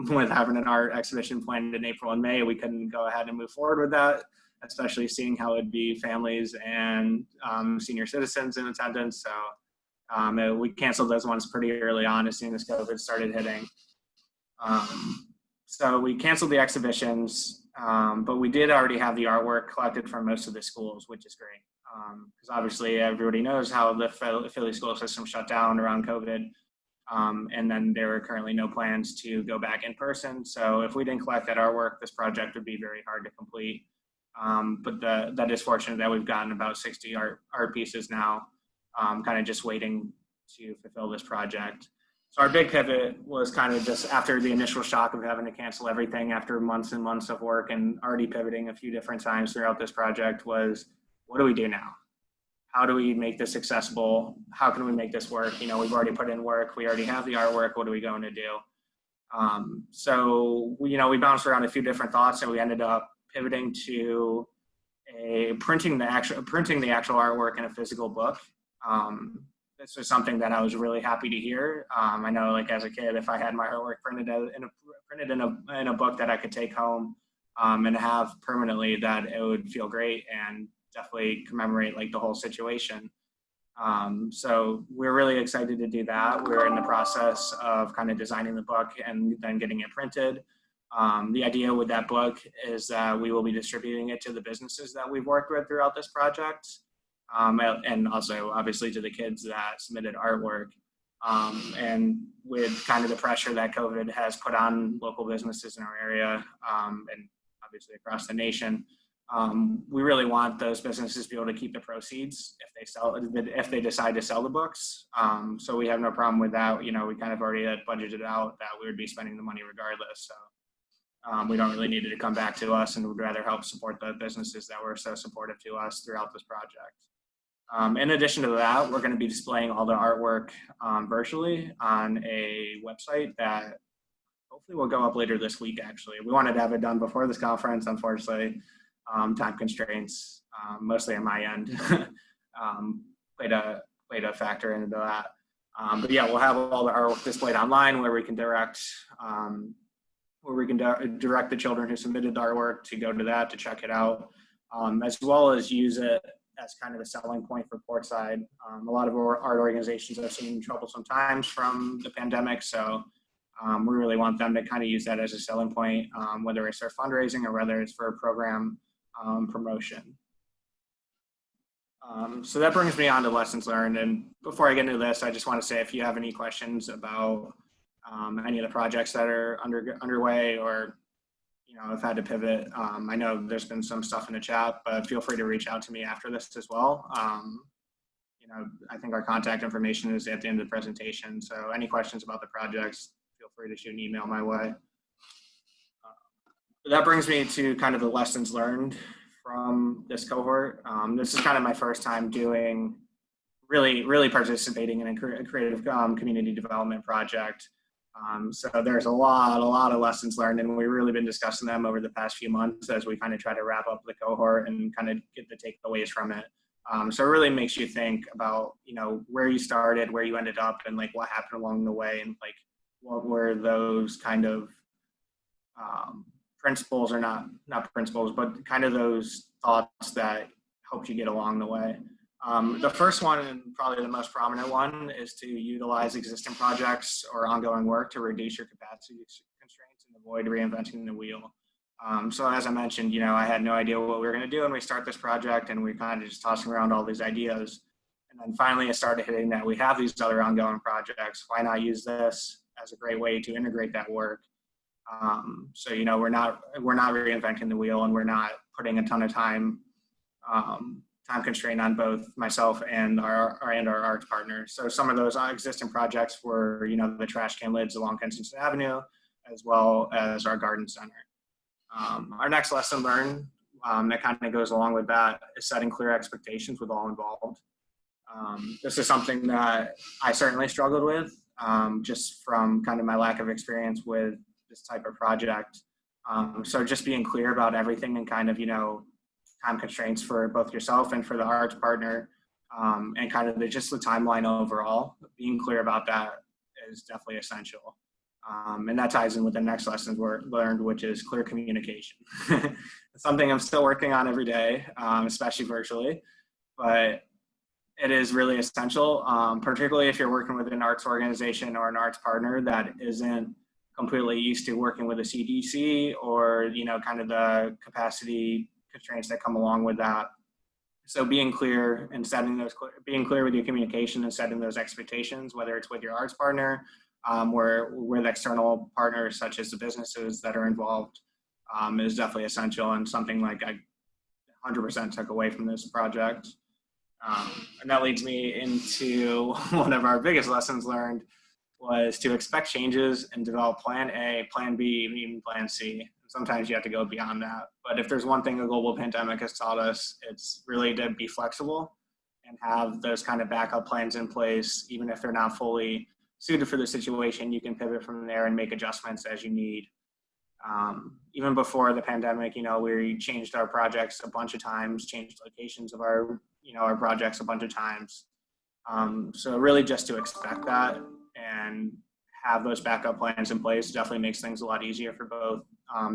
with having an art exhibition planned in April and May, we couldn't go ahead and move forward with that, especially seeing how it'd be families and senior citizens in attendance. So we canceled those ones pretty early on as soon as COVID started hitting. So we canceled the exhibitions, but we did already have the artwork collected from most of the schools, which is great. Because obviously everybody knows how the Philly school system shut down around COVID. And then there were currently no plans to go back in person. So if we didn't collect that artwork, this project would be very hard to complete. But that is fortunate that we've gotten about 60 art pieces now, kind of just waiting to fulfill this project. So our big pivot was kind of just after the initial shock of having to cancel everything after months and months of work and already pivoting a few different times throughout this project was, what do we do now? How do we make this accessible? How can we make this work? You know, we've already put in work. We already have the artwork. What are we going to do? So, we bounced around a few different thoughts and we ended up pivoting to printing the actual artwork in a physical book. This was something that I was really happy to hear. I know, like as a kid, if I had my artwork printed in a book that I could take home and have permanently, that it would feel great and definitely commemorate like the whole situation. So we're really excited to do that. We're in the process of kind of designing the book and then getting it printed. The idea with that book is that we will be distributing it to the businesses that we've worked with throughout this project. And also obviously to the kids that submitted artwork. And with kind of the pressure that COVID has put on local businesses in our area and obviously across the nation, we really want those businesses to be able to keep the proceeds if they decide to sell the books. So we have no problem with that. We kind of already had budgeted out that we would be spending the money regardless. So we don't really need it to come back to us, and would rather help support the businesses that were so supportive to us throughout this project. In addition to that, we're going to be displaying all the artwork virtually on a website that hopefully will go up later this week, actually. We wanted to have it done before this conference, unfortunately. Time constraints, mostly on my end, played a factor into that. But yeah, we'll have all the artwork displayed online where we can direct the children who submitted the artwork to go to that, to check it out, as well as use it as kind of a selling point for Portside. A lot of our art organizations have seen troublesome times from the pandemic, so we really want them to kind of use that as a selling point, whether it's for fundraising or whether it's for a program promotion. So that brings me on to lessons learned. And before I get into this, I just want to say, if you have any questions about any of the projects that are underway, or I've had to pivot. I know there's been some stuff in the chat, but feel free to reach out to me after this as well. I think our contact information is at the end of the presentation. So any questions about the projects, feel free to shoot an email my way. That brings me to kind of the lessons learned from this cohort. This is kind of my first time doing, really participating in a creative community development project. So there's a lot of lessons learned, and we've really been discussing them over the past few months as we kind of try to wrap up the cohort and kind of get the takeaways from it. So it really makes you think about, where you started, where you ended up, and like what happened along the way, and like what were those kind of principles, or not principles, but kind of those thoughts that helped you get along the way. The first one, and probably the most prominent one, is to utilize existing projects or ongoing work to reduce your capacity constraints and avoid reinventing the wheel. So as I mentioned, I had no idea what we were going to do when we start this project, and we kind of just tossing around all these ideas. And then finally it started hitting that we have these other ongoing projects. Why not use this as a great way to integrate that work? So, you know, we're not reinventing the wheel, and we're not putting a ton of time constraint on both myself and our arts partners. So some of those existing projects were, you know, the trash can lids along Kensington Avenue, as well as our garden center. Our next lesson learned that kind of goes along with that is setting clear expectations with all involved. This is something that I certainly struggled with, just from kind of my lack of experience with this type of project. So just being clear about everything and kind of, you know, time constraints for both yourself and for the arts partner, and kind of just the timeline overall, being clear about that is definitely essential. And that ties in with the next lesson we learned, which is clear communication. It's something I'm still working on every day, especially virtually, but it is really essential, particularly if you're working with an arts organization or an arts partner that isn't completely used to working with a CDC, or, you know, kind of the capacity constraints that come along with that. So being clear and being clear with your communication and setting those expectations, whether it's with your arts partner, or with external partners such as the businesses that are involved, is definitely essential, and something like I 100% took away from this project. And that leads me into one of our biggest lessons learned, was to expect changes and develop plan A, plan B, and even plan C. Sometimes you have to go beyond that. But if there's one thing a global pandemic has taught us, it's really to be flexible and have those kind of backup plans in place. Even if they're not fully suited for the situation, you can pivot from there and make adjustments as you need. Even before the pandemic, you know, we changed our projects a bunch of times, changed locations of our, you know, our projects a bunch of times. So really just to expect that and have those backup plans in place definitely makes things a lot easier for both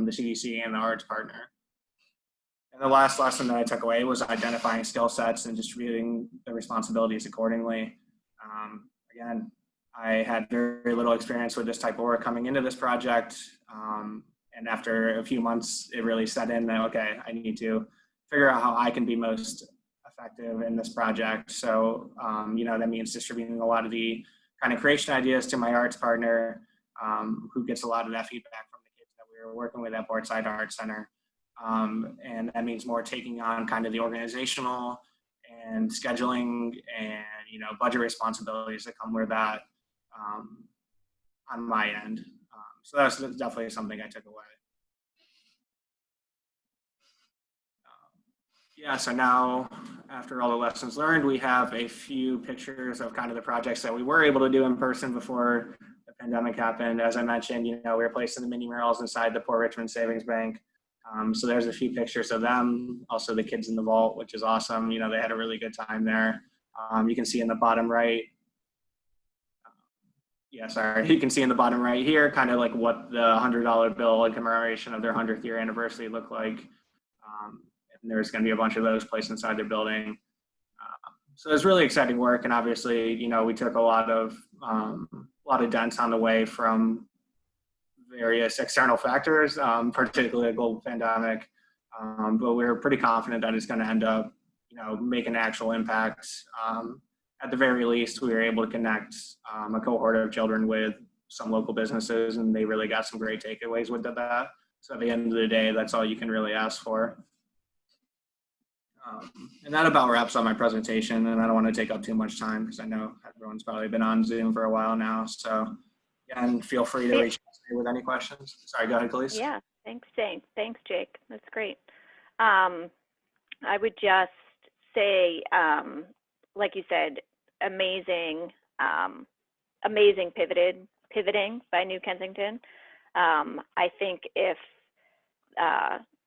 the CDC and the arts partner. And the last lesson that I took away was identifying skill sets and distributing the responsibilities accordingly. Again, I had very little experience with this type of work coming into this project. And after a few months, it really set in that, okay, I need to figure out how I can be most effective in this project. So, you know, that means distributing a lot of the kind of creation ideas to my arts partner, who gets a lot of that feedback from the kids that we were working with at Boardside Arts Center. And that means more taking on kind of the organizational and scheduling and, you know, budget responsibilities that come with that, on my end. So that's definitely something I took away. Yeah, so now after all the lessons learned, we have a few pictures of kind of the projects that we were able to do in person before the pandemic happened. As I mentioned, you know, we were placing the mini murals inside the Port Richmond Savings Bank. So there's a few pictures of them. Also the kids in the vault, which is awesome. You know, they had a really good time there. You can see in the bottom right, you can see in the bottom right here, kind of like what the $100 bill in commemoration of their 100th year anniversary looked like. And there's going to be a bunch of those placed inside their building. So it's really exciting work. And obviously, you know, we took a lot of dents on the way from various external factors, particularly a global pandemic. But we're pretty confident that it's going to end up, you know, making an actual impact. At the very least, we were able to connect a cohort of children with some local businesses, and they really got some great takeaways with that. So at the end of the day, that's all you can really ask for. And that about wraps up my presentation, and I don't want to take up too much time because I know everyone's probably been on Zoom for a while now. So again, feel free to reach out to me with any questions. Sorry, go ahead, please. Yeah, thanks, Jake. Thanks, Jake. That's great. I would just say, like you said, amazing pivoting by New Kensington. I think if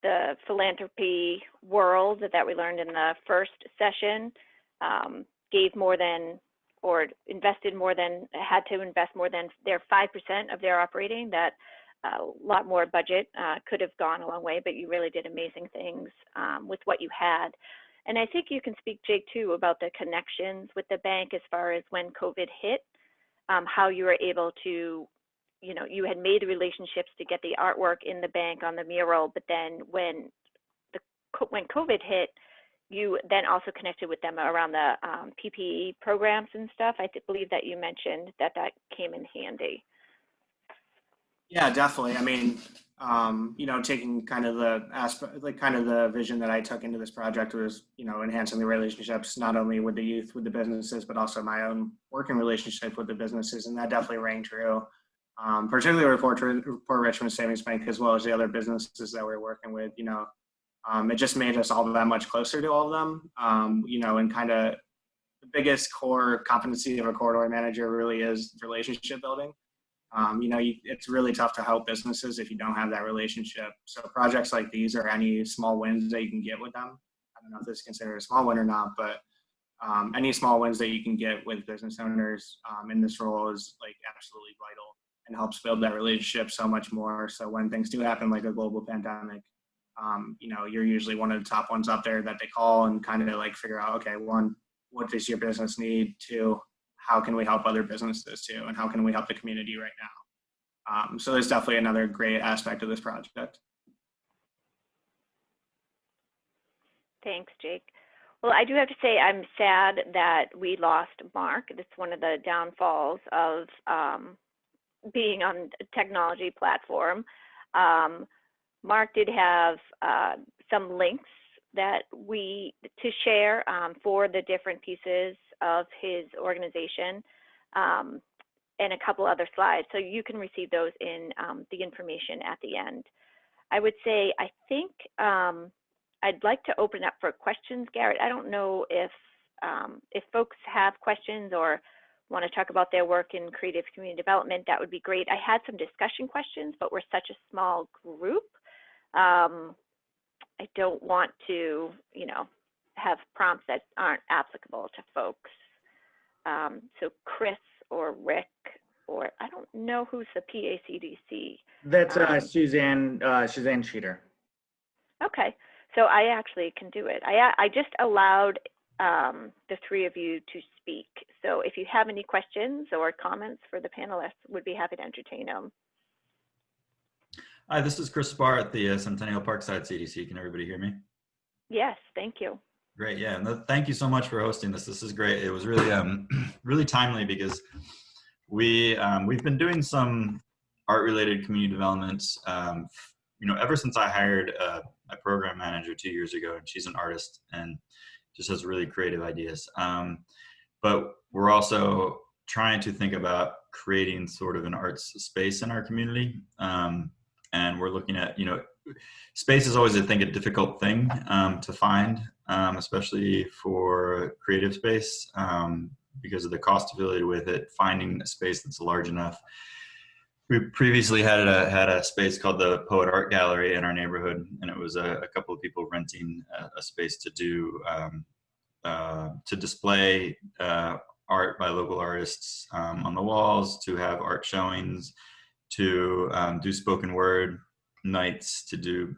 the philanthropy world that we learned in the first session gave more than, or invested more than, had to invest more than their 5% of their operating, that a lot more budget could have gone a long way, but you really did amazing things with what you had. And I think you can speak, Jake, too, about the connections with the bank as far as when COVID hit, how you were able to, you know, you had made the relationships to get the artwork in the bank on the mural, but then when COVID hit, you then also connected with them around the PPE programs and stuff. I believe that you mentioned that that came in handy. Yeah, definitely. I mean, taking kind of the aspect, like kind of the vision that I took into this project was, enhancing the relationships, not only with the youth, with the businesses, but also my own working relationship with the businesses. And that definitely rang true, particularly with Port Richmond Savings Bank, as well as the other businesses that we're working with. It just made us all that much closer to all of them, and kind of the biggest core competency of a corridor manager really is relationship building. It's really tough to help businesses if you don't have that relationship. So projects like these are any small wins that you can get with them. I don't know if this is considered a small win or not, but any small wins that you can get with business owners in this role is like absolutely vital and helps build that relationship so much more. So when things do happen, like a global pandemic, you're usually one of the top ones up there that they call and kind of like figure out, okay, one, what does your business need? Two, how can we help other businesses too? And how can we help the community right now? So there's definitely another great aspect of this project. Thanks, Jake. Well, I do have to say I'm sad that we lost Mark. It's one of the downfalls of being on a technology platform. Mark did have some links that to share for the different pieces of his organization, and a couple other slides. So you can receive those in the information at the end. I would say, I think I'd like to open up for questions. Garrett, I don't know if folks have questions or want to talk about their work in creative community development. That would be great. I had some discussion questions, but we're such a small group. I don't want to, have prompts that aren't applicable to folks. So Chris or Rick, or I don't know who's the PACDC. That's Suzanne Cheater. Okay, so I actually can do it. I just allowed the three of you to speak. So if you have any questions or comments for the panelists, would be happy to entertain them. Hi, this is Chris Spar at the Centennial Parkside CDC. Can everybody hear me? Yes, thank you. Great, yeah. Thank you so much for hosting this. This is great. It was really, really timely because we've been doing some art-related community development, ever since I hired a program manager 2 years ago, and she's an artist and just has really creative ideas. But we're also trying to think about creating sort of an arts space in our community. And we're looking at, space is always, I think, a difficult thing to find, especially for creative space, because of the cost affiliated with it, finding a space that's large enough. We previously had a space called the Poet Art Gallery in our neighborhood, and it was a couple of people renting a space to do, to display art by local artists on the walls, to have art showings, to do spoken word nights, to do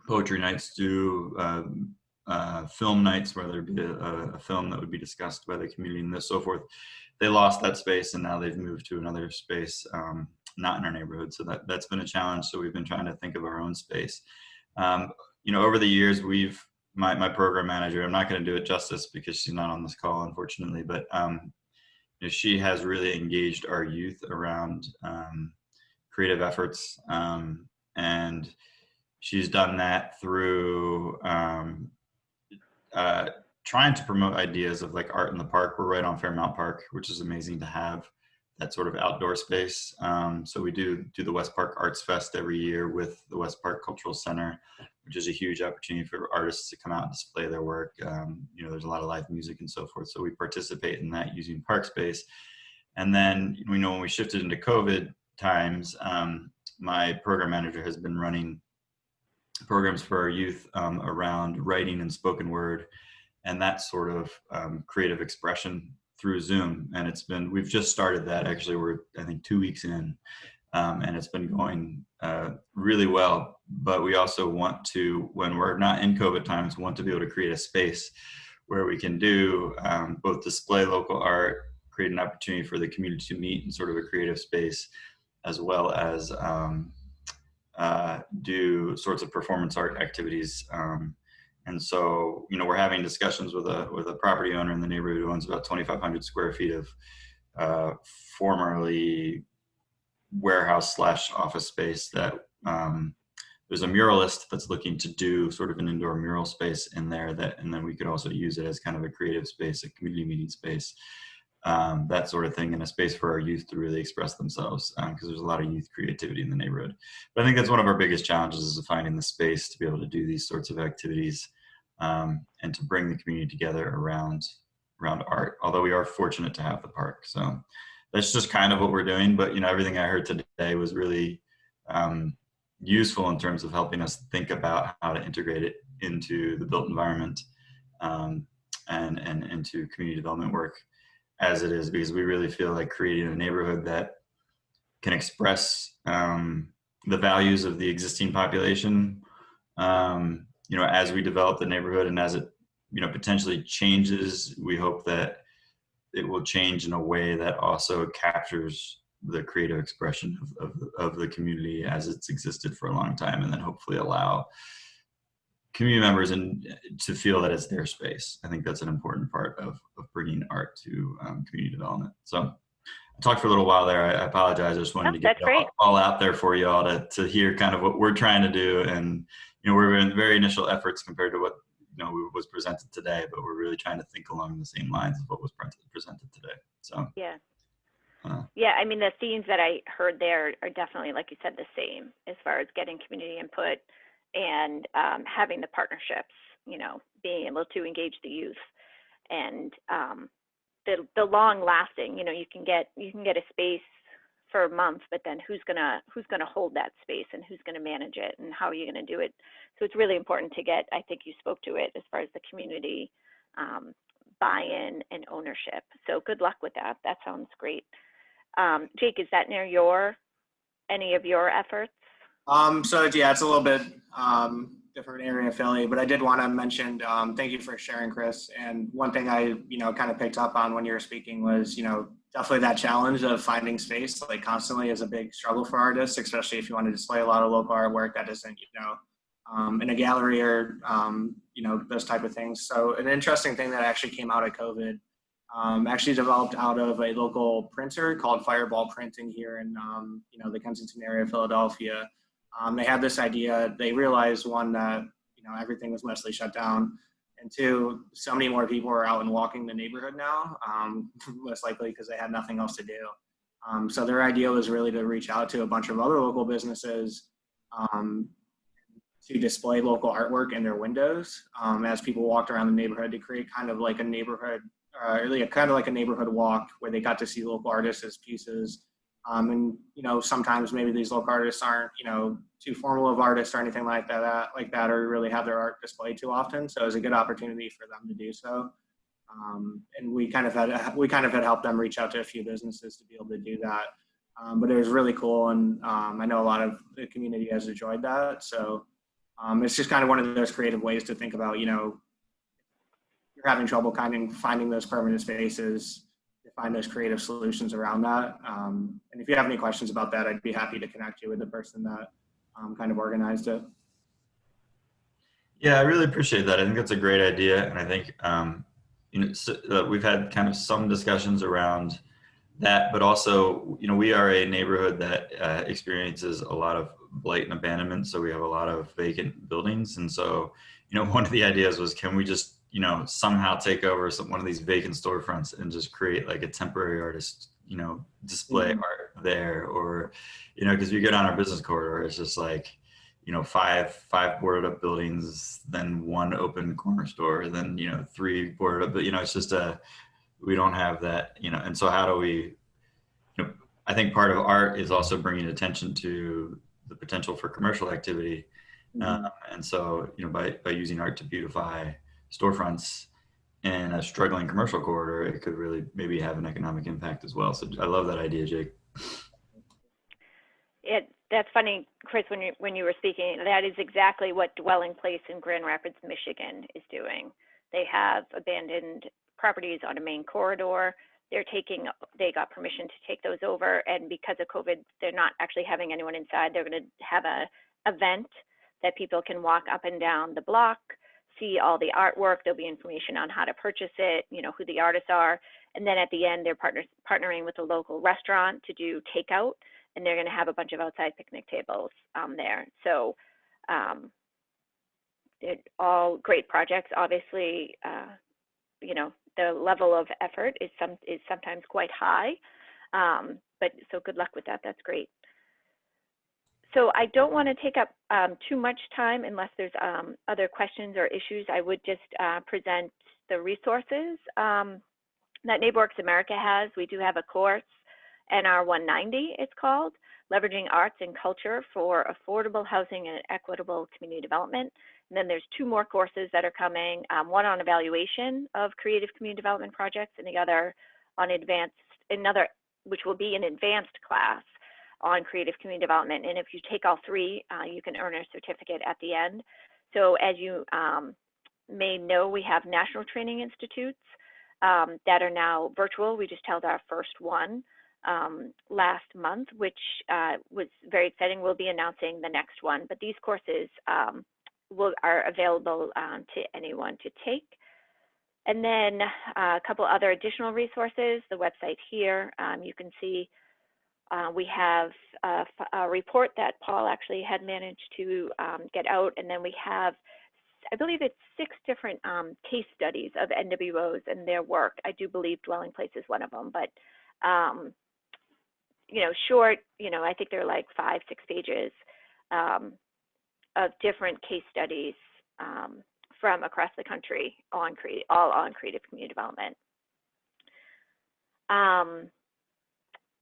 poetry nights, do film nights where there'd be a film that would be discussed by the community and so forth. They lost that space and now they've moved to another space, not in our neighborhood. So that's been a challenge. So we've been trying to think of our own space. Over the years, my program manager, I'm not going to do it justice because she's not on this call, unfortunately, but she has really engaged our youth around creative efforts, and she's done that through trying to promote ideas of like art in the park. We're right on Fairmount Park, which is amazing to have that sort of outdoor space. So we do the West Park Arts Fest every year with the West Park Cultural Center, which is a huge opportunity for artists to come out and display their work. There's a lot of live music and so forth. So we participate in that using park space. And then when we shifted into COVID times, my program manager has been running programs for our youth around writing and spoken word and that sort of creative expression through Zoom. And we've just started that. Actually, we're, I think, 2 weeks in, and it's been going really well. But we also want to, when we're not in COVID times, want to be able to create a space where we can do both display local art, create an opportunity for the community to meet in sort of a creative space, as well as do sorts of performance art activities And so, we're having discussions with a property owner in the neighborhood who owns about 2,500 square feet of formerly warehouse / office space that there's a muralist that's looking to do sort of an indoor mural space in there and then we could also use it as kind of a creative space, a community meeting space, that sort of thing, and a space for our youth to really express themselves, because there's a lot of youth creativity in the neighborhood. But I think that's one of our biggest challenges, is finding the space to be able to do these sorts of activities, and to bring the community together around art, although we are fortunate to have the park. So that's just kind of what we're doing. But everything I heard today was really useful in terms of helping us think about how to integrate it into the built environment, and into community development work as it is, because we really feel like creating a neighborhood that can express the values of the existing population, as we develop the neighborhood, and as it potentially changes, we hope that it will change in a way that also captures the creative expression of the community as it's existed for a long time, and then hopefully allow community members to feel that it's their space. I think that's an important part of bringing art to community development. So I talked for a little while there. I apologize. I just wanted to get it all out there for you all to hear kind of what we're trying to do. And, we're in very initial efforts compared to what, was presented today, but we're really trying to think along the same lines of what was presented today. So, yeah. Yeah, I mean, the themes that I heard there are definitely, like you said, the same as far as getting community input and having the partnerships, being able to engage the youth, and the long lasting, you can get a space for a month, but then who's gonna hold that space, and who's gonna manage it, and how are you gonna do it? So it's really important to get, I think you spoke to it, as far as the community buy-in and ownership. So good luck with that. That sounds great. Jake, is that near any of your efforts? So yeah, it's a little bit different area of Philly, but I did want to mention, thank you for sharing, Chris. And one thing I, kind of picked up on when you were speaking was, definitely that challenge of finding space, like constantly, is a big struggle for artists, especially if you want to display a lot of local artwork that isn't, in a gallery or, those type of things. So an interesting thing that actually came out of COVID, actually developed out of a local printer called Fireball Printing here in, the Kensington area of Philadelphia. They had this idea. They realized, one, that everything was mostly shut down, and two, so many more people are out and walking the neighborhood now, most likely because they had nothing else to do. So their idea was really to reach out to a bunch of other local businesses to display local artwork in their windows as people walked around the neighborhood, to create kind of like a neighborhood, really kind of like a neighborhood walk where they got to see local artists' pieces. And sometimes maybe these local artists aren't too formal of artists or anything like that, or really have their art displayed too often. So it was a good opportunity for them to do so. And we kind of had helped them reach out to a few businesses to be able to do that. But it was really cool, and I know a lot of the community has enjoyed that. So it's just kind of one of those creative ways to think about, you're having trouble kind of finding those permanent spaces, to find those creative solutions around that. And if you have any questions about that, I'd be happy to connect you with the person that kind of organized it. Yeah, I really appreciate that. I think that's a great idea. And I think, we've had kind of some discussions around that, but also, we are a neighborhood that experiences a lot of blight and abandonment. So we have a lot of vacant buildings. And so, one of the ideas was, can we just, somehow take over one of these vacant storefronts and just create like a temporary artist, display art there, or, because you go down our business corridor, it's just like, five boarded up buildings, then one open corner store, then, 3 boarded up, but, it's just we don't have that, and so how do we, I think part of art is also bringing attention to the potential for commercial activity. And so, by using art to beautify storefronts in a struggling commercial corridor, it could really maybe have an economic impact as well. So I love that idea, Jake. That's funny, Chris, when you were speaking, that is exactly what Dwelling Place in Grand Rapids, Michigan is doing. They have abandoned properties on a main corridor. They got permission to take those over, and because of COVID, they're not actually having anyone inside. They're going to have a event that people can walk up and down the block, see all the artwork. There'll be information on how to purchase it, you know, who the artists are. And then at the end, they're partnering with a local restaurant to do takeout, and they're going to have a bunch of outside picnic tables there. So they're all great projects. Obviously, you know, the level of effort is sometimes quite high, but so good luck with that. That's great. So I don't want to take up too much time unless there's other questions or issues. I would just present the resources that NeighborWorks America has. We do have a course, NR 190 it's called, Leveraging Arts and Culture for Affordable Housing and Equitable Community Development. And then there's 2 more courses that are coming, one on evaluation of creative community development projects, and the other on another, which will be an advanced class on creative community development. And if you take all 3, you can earn a certificate at the end. So as you may know, we have national training institutes that are now virtual. We just held our first one last month, which was very exciting. We'll be announcing the next one, but these courses are available to anyone to take. And then a couple other additional resources, the website here, you can see we have a report that Paul actually had managed to get out, and then we have, I believe it's 6 different case studies of NWOs and their work. I do believe Dwelling Place is one of them, but you know, short, you know, I think they're like 5-6 pages of different case studies from across the country all on creative community development.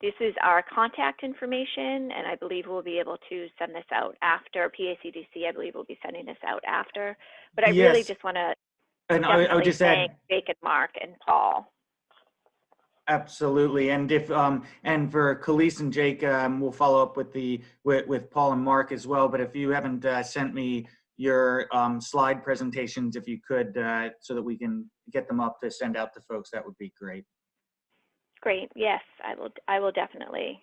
This is our contact information, and I believe we'll be able to send this out after PACDC. I believe we'll be sending this out after. But I really just want to I would just thank add, Jake and Mark and Paul. absolutely. And if and for Khalees and Jake, we'll follow up with Paul and Mark as well. But if you haven't sent me your slide presentations, if you could, so that we can get them up to send out to folks, that would be great. Great. Yes, I will definitely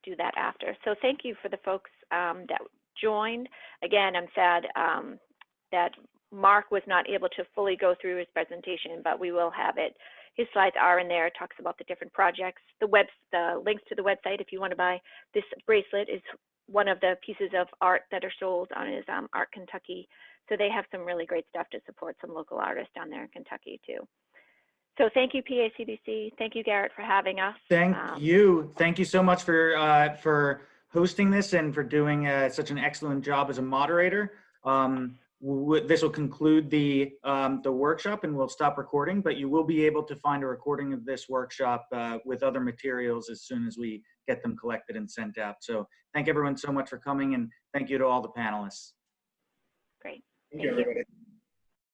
do that after. So thank you for the folks that joined. Again, I'm sad that Mark was not able to fully go through his presentation, but we will have it. His slides are in there. It talks about the different projects. The links to the website, if you want to buy this bracelet, is one of the pieces of art that are sold on his Art Kentucky. So they have some really great stuff to support some local artists down there in Kentucky too. So thank you, PACDC. Thank you, Garrett, for having us. Thank you. Thank you so much for hosting this and for doing such an excellent job as a moderator. This will conclude the workshop, and we'll stop recording, but you will be able to find a recording of this workshop with other materials as soon as we get them collected and sent out. So thank everyone so much for coming, and thank you to all the panelists. Great. Thank you, everybody.